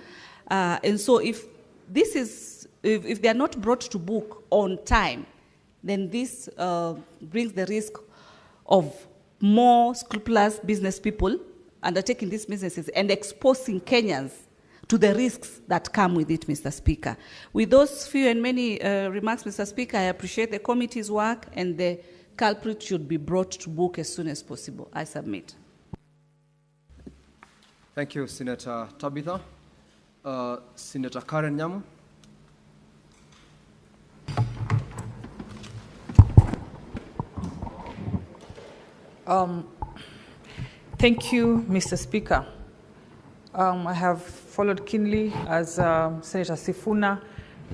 And so if they are not brought to book on time, then this brings the risk of more scrupulous business people undertaking these businesses and exposing Kenyans to the risks that come with it, Mr. Speaker. With those few and many remarks, Mr. Speaker, I appreciate the committee's work, and the culprit should be brought to book as soon as possible. I submit. Thank you, Senator Tabitha. Senator Karen Nyamu. Thank you, Mr. Speaker. I have followed keenly as Senator Sifuna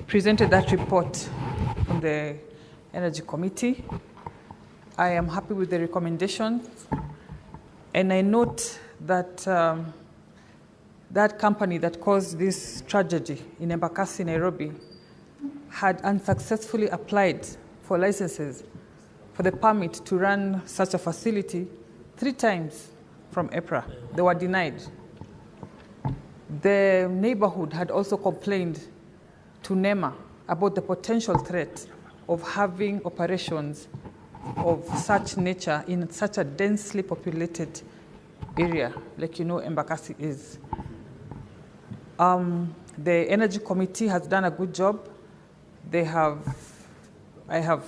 presented that report from the Energy Committee. I am happy with the recommendations, and I note that that company that caused this tragedy in Embakasi, Nairobi, had unsuccessfully applied for licenses for the permit to run such a facility 3 times from EPRA. They were denied. The neighborhood had also complained to NEMA about the potential threat of having operations of such nature in such a densely populated area, like you know Embakasi is. The Energy Committee has done a good job. I have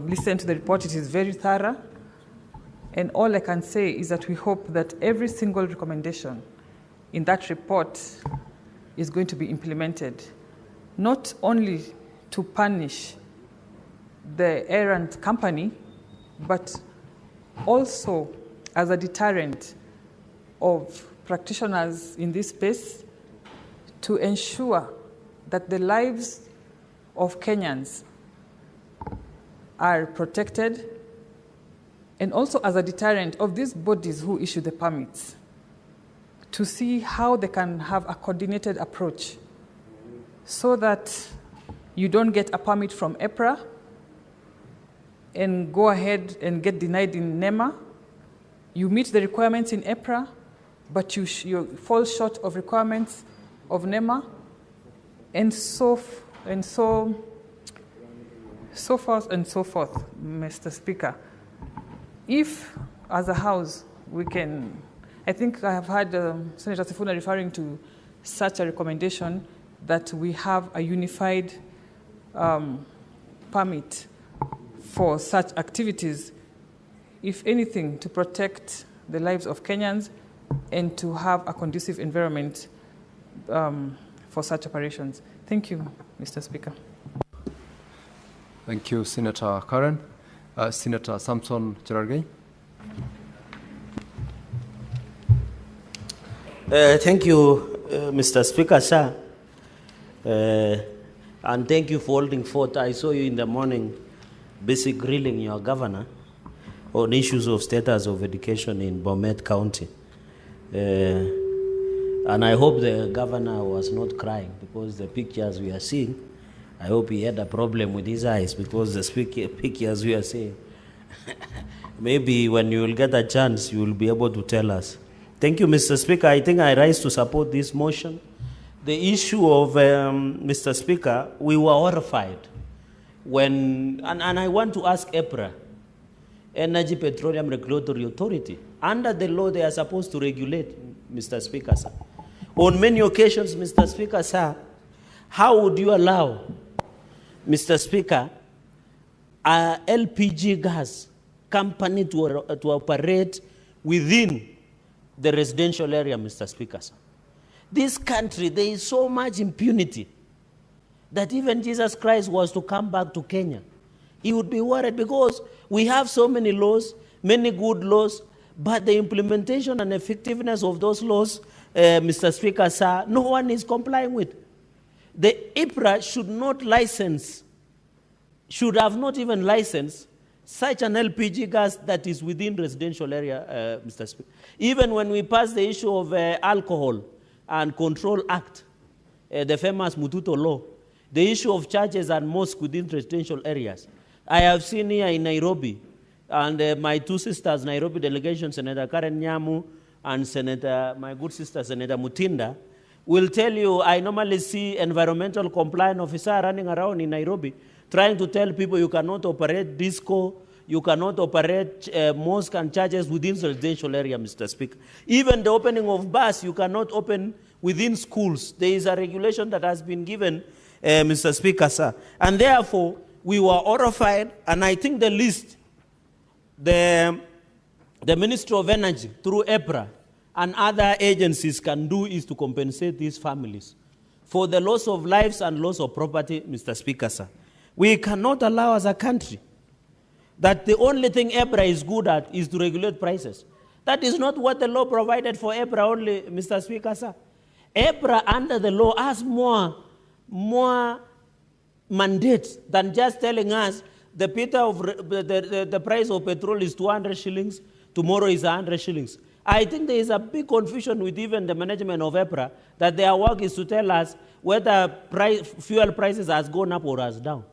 listened to the report. It is very thorough. And all I can say is that we hope that every single recommendation in that report is going to be implemented, not only to punish the errant company, but also as a deterrent of practitioners in this space to ensure that the lives of Kenyans are protected, and also as a deterrent of these bodies who issue the permits, to see how they can have a coordinated approach so that you don't get a permit from EPRA and go ahead and get denied in NEMA. You meet the requirements in EPRA, but you fall short of requirements of NEMA, and so forth and so forth, Mr. Speaker. If, as a House, we can, I think I have heard Senator Sifuna referring to such a recommendation that we have a unified permit for such activities, if anything, to protect the lives of Kenyans and to have a conducive environment for such operations. Thank you, Mr. Speaker. Thank you, Senator Karen. Senator Samson Cherargei. Thank you, Mr. Speaker, sir. And thank you for holding forth. I saw you in the morning busy grilling your governor on issues of status of education in Bomet County. And I hope the governor was not crying, because the pictures we are seeing, I hope he had a problem with his eyes, because the pictures we are seeing. Maybe when you will get a chance, you will be able to tell us. Thank you, Mr. Speaker. I think I rise to support this motion. The issue of, Mr. Speaker, we were horrified when, and I want to ask EPRA, Energy Petroleum Regulatory Authority, under the law they are supposed to regulate, Mr. Speaker, sir. On many occasions, Mr. Speaker, sir, how would you allow, Mr. Speaker, a LPG gas company to operate within the residential area, Mr. Speaker, sir? This country, there is so much impunity that even Jesus Christ was to come back to Kenya, he would be worried because we have so many laws, many good laws, but the implementation and effectiveness of those laws, Mr. Speaker, sir, no one is complying with. The IPRA should have not even licensed such an LPG gas that is within residential area, Mr. Speaker. Even when we passed the issue of Alcohol and Control Act, the famous Mututo law, the issue of churches and mosques within residential areas. I have seen here in Nairobi, and my two sisters, Nairobi delegation, Senator Karen Nyamu and Senator, my good sister, Senator Mutinda, will tell you, I normally see environmental compliance officer running around in Nairobi trying to tell people you cannot operate disco, you cannot operate mosque and churches within residential area, Mr. Speaker. Even the opening of bars, you cannot open within schools. There is a regulation that has been given, Mr. Speaker, sir. And therefore, we were horrified, and I think the least the Ministry of Energy, through EPRA, and other agencies can do is to compensate these families for the loss of lives and loss of property, Mr. Speaker, sir. We cannot allow as a country that the only thing EPRA is good at is to regulate prices. That is not what the law provided for EPRA only, Mr. Speaker, sir. EPRA under the law has more mandates than just telling us the price of petrol is 200 shillings, tomorrow is 100 shillings. I think there is a big confusion with even the management of EPRA that their work is to tell us whether fuel prices has gone up or has down.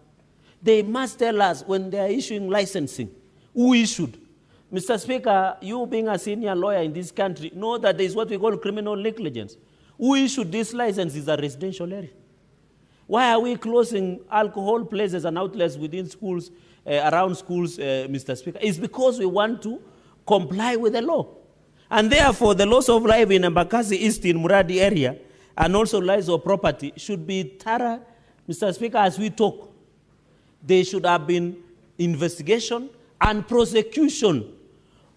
They must tell us when they are issuing licensing, who issued. Mr. Speaker, you being a senior lawyer in this country, know that there is what we call criminal negligence. Who issued this license is a residential area. Why are we closing alcohol places and outlets within schools, around schools, Mr. Speaker? It's because we want to comply with the law. And therefore, the loss of life in Embakasi East in Muradi area and also lives of property should be thorough, Mr. Speaker, as we talk. There should have been investigation and prosecution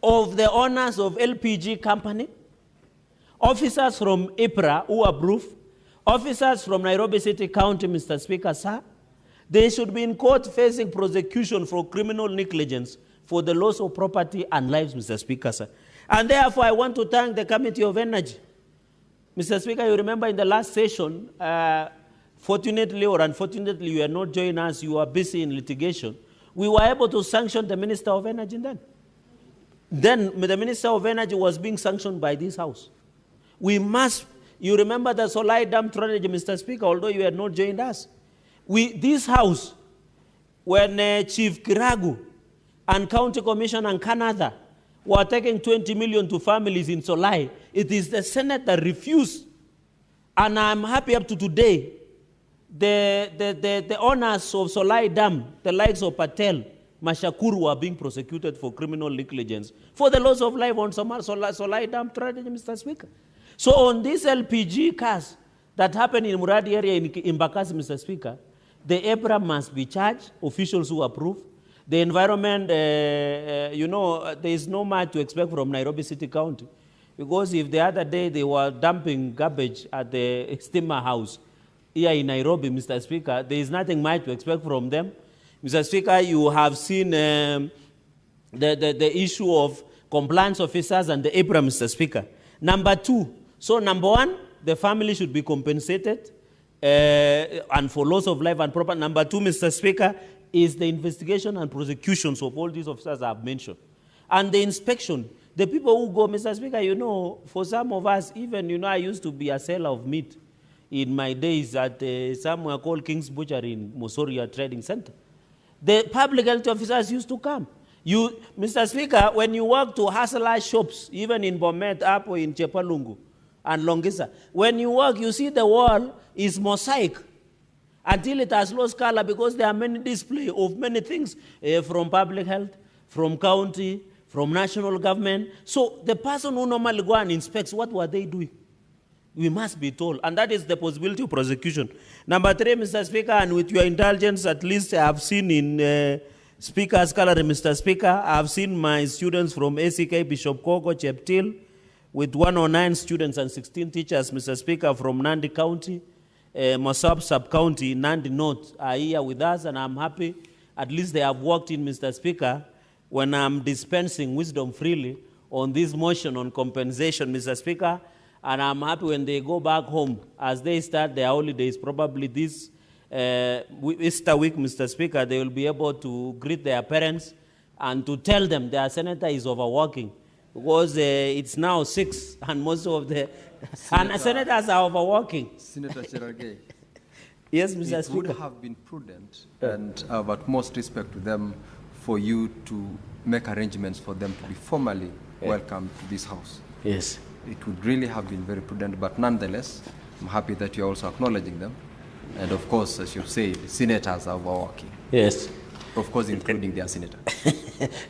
of the owners of LPG company, officers from IPRA who approve, officers from Nairobi City County, Mr. Speaker, sir. They should be in court facing prosecution for criminal negligence for the loss of property and lives, Mr. Speaker, sir. And therefore, I want to thank the Committee of Energy. Mr. Speaker, you remember in the last session, fortunately or unfortunately, you are not joining us, you are busy in litigation. We were able to sanction the Minister of Energy then. Then the Minister of Energy was being sanctioned by this House. We must, you remember the Solai Dam strategy, Mr. Speaker, although you had not joined us. This House, when Chief Kiragu and County Commissioner and Canada were taking 20 million to families in Solai, it is the Senate that refused. And I'm happy up to today, the owners of Solai Dam, the likes of Patel, Mashakuru, are being prosecuted for criminal negligence for the loss of life on Solai Dam tragedy, Mr. Speaker. So on this LPG case that happened in Muradi area in Embakasi, Mr. Speaker, the EPRA must be charged, officials who approve. The environment, there is no much to expect from Nairobi City County. Because if the other day they were dumping garbage at the steamer house here in Nairobi, Mr. Speaker, there is nothing much to expect from them. Mr. Speaker, you have seen the issue of compliance officers and the EPRA, Mr. Speaker. Number two, number one, the family should be compensated and for loss of life and property. Number two, Mr. Speaker, is the investigation and prosecutions of all these officers I have mentioned. And the inspection, the people who go, Mr. Speaker, for some of us, even, I used to be a seller of meat in my days at somewhere called King's Butchery in Mosoria Trading Center. The public health officers used to come. Mr. Speaker, when you walk to Hasala shops, even in Bomet, Apo, in Chepalungu, and Longisa, when you walk, you see the wall is mosaic until it has lost color because there are many display of many things from public health, from county, from national government. So the person who normally go and inspects, what were they doing? We must be told, and that is the possibility of prosecution. Number three, Mr. Speaker, and with your indulgence, at least I have seen in Speaker's gallery, Mr. Speaker, I have seen my students from ACK, Bishop Koko, Cheptil, with 109 students and 16 teachers, Mr. Speaker, from Nandi County, Mosop Sub-County, Nandi North are here with us, and I'm happy at least they have walked in, Mr. Speaker, when I'm dispensing wisdom freely on this motion on compensation, Mr. Speaker, and I'm happy when they go back home as they start their holidays, probably this Easter week, Mr. Speaker, they will be able to greet their parents and to tell them their senator is overworking, because it's now 6 and most of the and senators are overworking. Senator Cherargei. Yes, Mr. It Speaker. would have been prudent and of utmost respect to them for you to make arrangements for them to be formally welcomed to this house. Yes. It would really have been very prudent, but nonetheless, I'm happy that you're also acknowledging them. And of course, as you've said, senators are overworking. Yes. Of course, including their senator.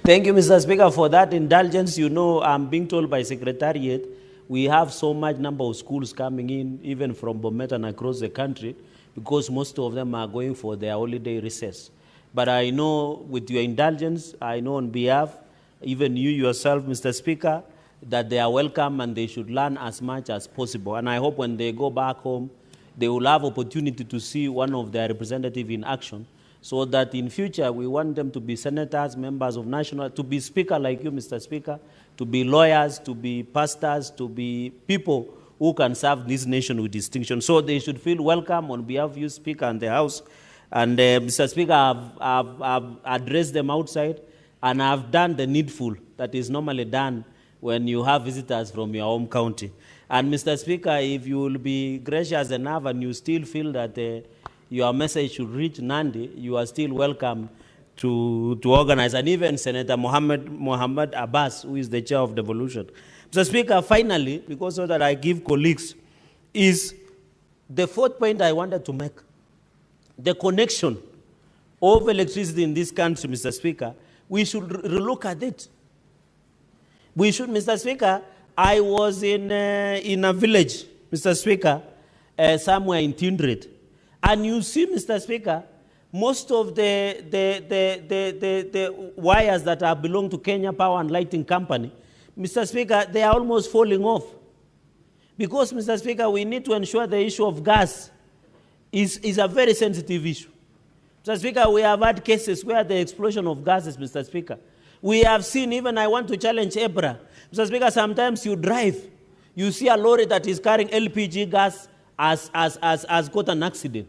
Thank you, Mr. Speaker, for that indulgence. You know, I'm being told by Secretariat, we have so much number of schools coming in, even from Bomet and across the country, because most of them are going for their holiday recess. But I know, with your indulgence, I know on behalf, even you yourself, Mr. Speaker, that they are welcome and they should learn as much as possible. And I hope when they go back home, they will have opportunity to see one of their representatives in action, so that in future we want them to be senators, members of national, to be speaker like you, Mr. Speaker, to be lawyers, to be pastors, to be people who can serve this nation with distinction. So they should feel welcome on behalf of you, Speaker, and the House. And Mr. Speaker, I've addressed them outside, and I've done the needful that is normally done when you have visitors from your home county. And Mr. Speaker, if you will be gracious enough and you still feel that your message should reach Nandi, you are still welcome to organize. And even Senator Mohammed Abbas, who is the chair of devolution. Mr. Speaker, finally, because so that I give colleagues, is the fourth point I wanted to make. The connection of electricity in this country, Mr. Speaker, we should relook at it. We should, Mr. Speaker, I was in a village, Mr. Speaker, somewhere in Tindred. And you see, Mr. Speaker, most of the wires that are belong to Kenya Power and Lighting Company, Mr. Speaker, they are almost falling off. Because, Mr. Speaker, we need to ensure the issue of gas is a very sensitive issue. Mr. Speaker, we have had cases where the explosion of gases, Mr. Speaker. We have seen, even I want to challenge Iebc. Mr. Speaker, sometimes you drive, you see a lorry that is carrying LPG gas has got an accident.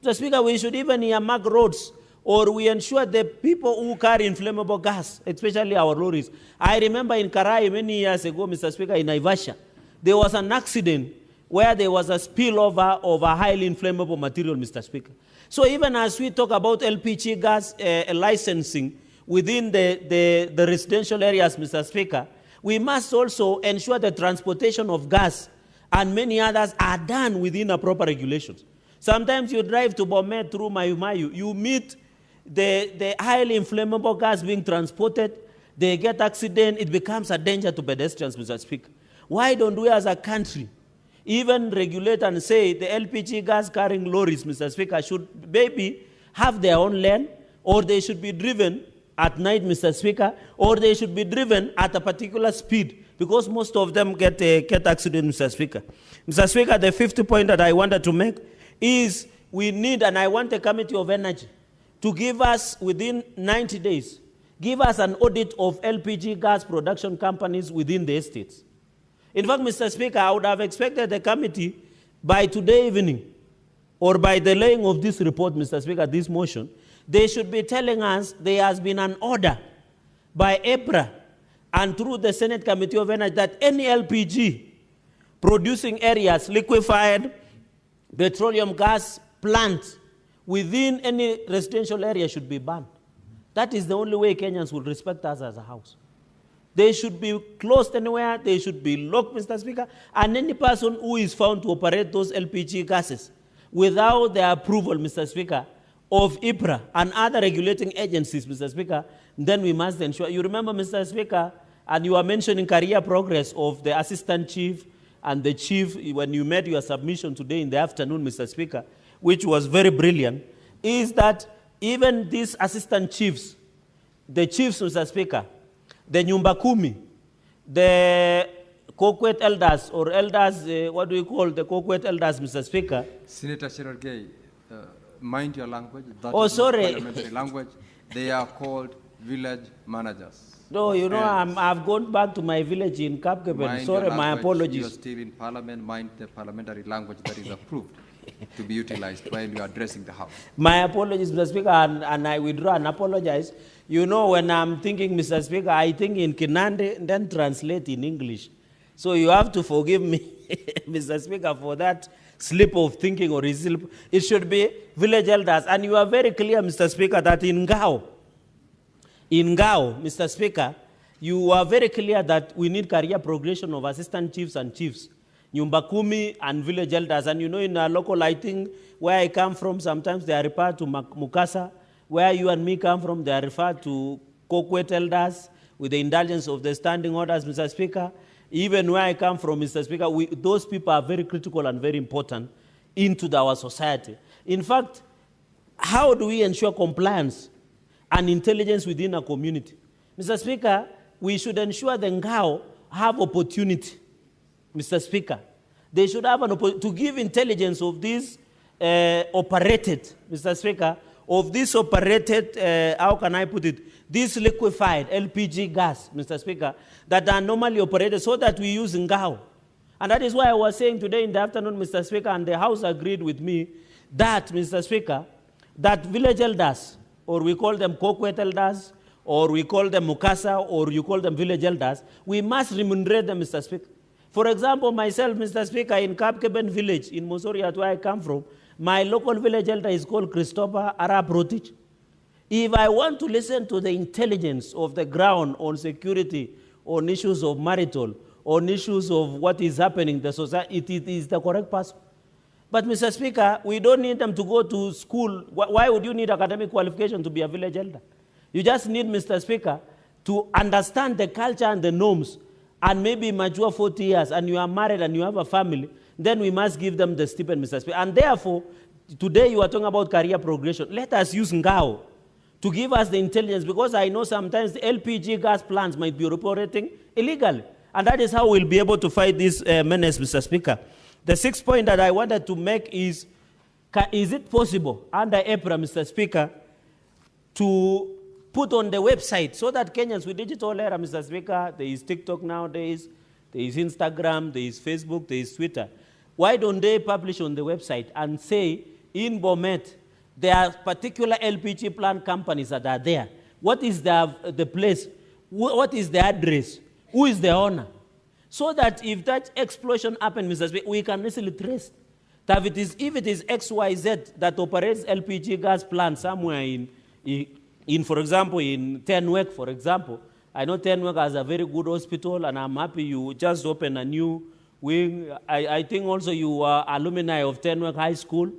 Mr. Speaker, we should even earmark roads, or we ensure the people who carry inflammable gas, especially our lorries. I remember in Karai many years ago, Mr. Speaker, in Naivasha, there was an accident where there was a spillover of a highly inflammable material, Mr. Speaker. So even as we talk about LPG gas licensing within the residential areas, Mr. Speaker, we must also ensure the transportation of gas and many others are done within the proper regulations. Sometimes you drive to Bomet through Mayu, you meet the highly inflammable gas being transported, they get accident, it becomes a danger to pedestrians, Mr. Speaker. Why don't we as a country even regulate and say the LPG gas carrying lorries, Mr. Speaker, should maybe have their own lane, or they should be driven at night, Mr. Speaker, or they should be driven at a particular speed, because most of them get accidents, Mr. Speaker. Mr. Speaker, the fifth point that I wanted to make is we need, and I want the Committee of Energy to give us, within 90 days, give us an audit of LPG gas production companies within the estates. In fact, Mr. Speaker, I would have expected the committee by today evening, or by the laying of this report, Mr. Speaker, this motion, they should be telling us there has been an order by Iebc and through the Senate Committee of Energy that any LPG producing areas, liquefied petroleum gas plant within any residential area should be banned. That is the only way Kenyans will respect us as a house. They should be closed anywhere, they should be locked, Mr. Speaker, and any person who is found to operate those LPG gases without the approval, Mr. Speaker, of Iebc and other regulating agencies, Mr. Speaker, then we must ensure. You remember, Mr. Speaker, and you are mentioning career progress of the assistant chief and the chief when you made your submission today in the afternoon, Mr. Speaker, which was very brilliant, is that even these assistant chiefs, the chiefs, Mr. Speaker, the Nyumba Kumi, the Kokwet elders or elders, what do we call the Kokwet elders, Mr. Speaker? Senator Cherargei, mind your language. That Oh, is sorry. not parliamentary language. They are called village managers. No, you know, I've gone back to my village in Kapkeben. Sorry, my apologies. You're still in parliament. Mind the parliamentary language that is approved to be utilized while you are addressing the House. My apologies, Mr. Speaker, and I withdraw and apologize. You know, when I'm thinking, Mr. Speaker, I think in Kinande, then translate in English. So you have to forgive me, Mr. Speaker, for that slip of thinking or slip. It should be village elders. And you are very clear, Mr. Speaker, that in Gao, Mr. Speaker, you are very clear that we need career progression of assistant chiefs and chiefs, Nyumba Kumi and village elders. And you know, in our local, I think, where I come from, sometimes they are referred to Mukasa. Where you and me come from, they are referred to Kokwet elders with the indulgence of the standing orders, Mr. Speaker. Even where I come from, Mr. Speaker, those people are very critical and very important into our society. In fact, how do we ensure compliance and intelligence within a community? Mr. Speaker, we should ensure the Ngao have opportunity, Mr. Speaker. They should have an opportunity to give intelligence of this operated, Mr. Speaker, of this operated, how can I put it, this liquefied LPG gas, Mr. Speaker, that are normally operated so that we use Ngao. And that is why I was saying today in the afternoon, Mr. Speaker, and the House agreed with me that, Mr. Speaker, that village elders, or we call them Kokwet elders, or we call them Mukasa, or you call them village elders, we must remunerate them, Mr. Speaker. For example, myself, Mr. Speaker, in Kapkeben village, in Mosoria, where I come from, my local village elder is called Christopher Arab Rotich. If I want to listen to the intelligence of the ground on security, on issues of marital, on issues of what is happening in the society, it is the correct person. But, Mr. Speaker, we don't need them to go to school. Why would you need academic qualification to be a village elder? You just need, Mr. Speaker, to understand the culture and the norms, and maybe mature 40 years, and you are married and you have a family, then we must give them the stipend, Mr. Speaker. And therefore, today you are talking about career progression. Let us use Ngao to give us the intelligence, because I know sometimes the LPG gas plants might be operating illegally. And that is how we'll be able to fight this menace, Mr. Speaker. The sixth point that I wanted to make is it possible under EPRA, Mr. Speaker, to put on the website so that Kenyans with digital era, Mr. Speaker, there is TikTok nowadays, there is Instagram, there is Facebook, there is Twitter. Why don't they publish on the website and say, in Bomet, there are particular LPG plant companies that are there. What is the place? What is the address? Who is the owner? So that if that explosion happens, Mr. Speaker, we can easily trace that if it is XYZ that operates LPG gas plant somewhere in for example, in Tenwek, for example. I know Tenwek has a very good hospital, and I'm happy you just opened a new wing. I think also you are alumni of Tenwek High School,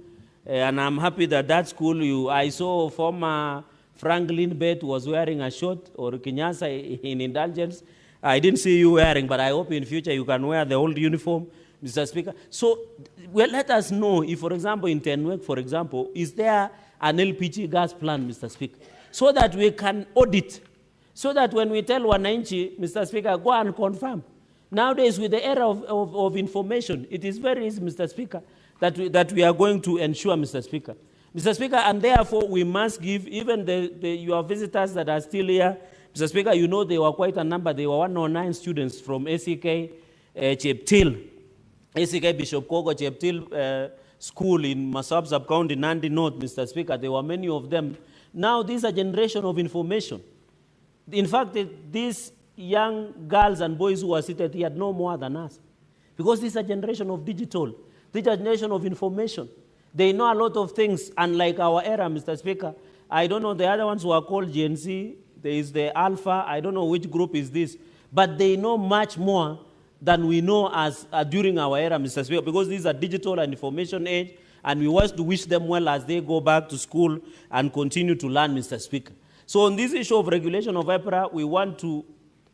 and I'm happy that school, I saw former Franklin Bett was wearing a shirt, or Kinyasa in indulgence. I didn't see you wearing, but I hope in future you can wear the old uniform, Mr. Speaker. So, well, let us know if, for example, in Tenwek, for example, is there an LPG gas plant, Mr. Speaker, so that we can audit, so that when we tell Wananchi, Mr. Speaker, go and confirm. Nowadays, with the era of information, it is very easy, Mr. Speaker, that we are going to ensure, Mr. Speaker. Mr. Speaker, and therefore we must give even your visitors that are still here, Mr. Speaker, you know they were quite a number. They were 109 students from ACK Cheptil, ACK Bishop Kogo Cheptil School in Masab Sub-County, Nandi North, Mr. Speaker. There were many of them. Now this is a generation of information. In fact, these young girls and boys who are seated here know more than us, because this is a generation of digital, this is a generation of information. They know a lot of things, unlike our era, Mr. Speaker. I don't know the other ones who are called Gen Z. There is the Alpha. I don't know which group is this. But they know much more than we know as during our era, Mr. Speaker, because this is a digital and information age, and we want to wish them well as they go back to school and continue to learn, Mr. Speaker. So on this issue of regulation of EPRA, we want to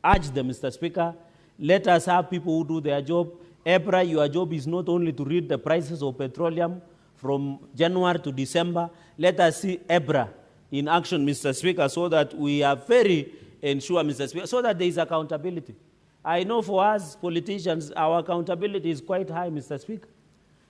urge them, Mr. Speaker, let us have people who do their job. EPRA, your job is not only to read the prices of petroleum from January to December. Let us see EPRA in action, Mr. Speaker, so that we are very ensure, Mr. Speaker, so that there is accountability. I know for us politicians, our accountability is quite high, Mr. Speaker.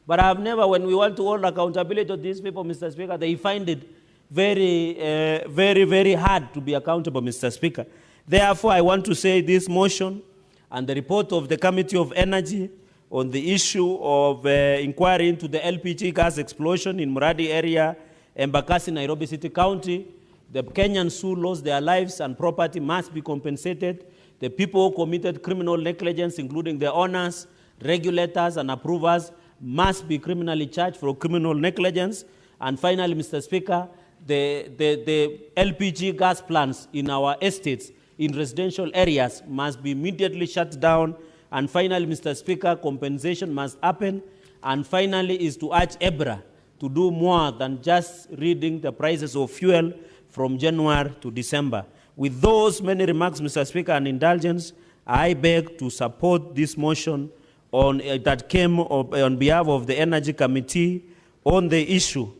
But I've never, when we want to hold accountability to these people, Mr. Speaker, they find it very hard to be accountable, Mr. Speaker. Therefore, I want to say this motion and the report of the Committee of Energy on the issue of inquiry into the LPG gas explosion in Muradi area, Embakasi, Nairobi City County. The Kenyans who lost their lives and property must be compensated. The people who committed criminal negligence, including the owners, regulators, and approvers, must be criminally charged for criminal negligence. And finally, Mr. Speaker, the LPG gas plants in our estates, in residential areas, must be immediately shut down. And finally, Mr. Speaker, compensation must happen. And finally is to urge EBRA to do more than just reading the prices of fuel from January to December. With those many remarks, Mr. Speaker, and indulgence, I beg to support this motion that came on behalf of the Energy Committee on the issue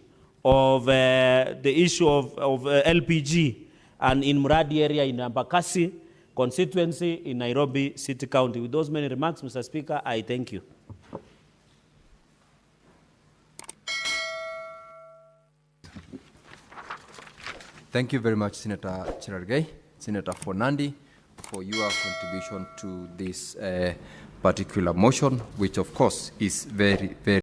of LPG and in Muradi area in Embakasi constituency in Nairobi City County. With those many remarks, Mr. Speaker, I thank you. Thank you very much, Senator Cherargei, Senator Fonandi, for your contribution to this particular motion, which of course is very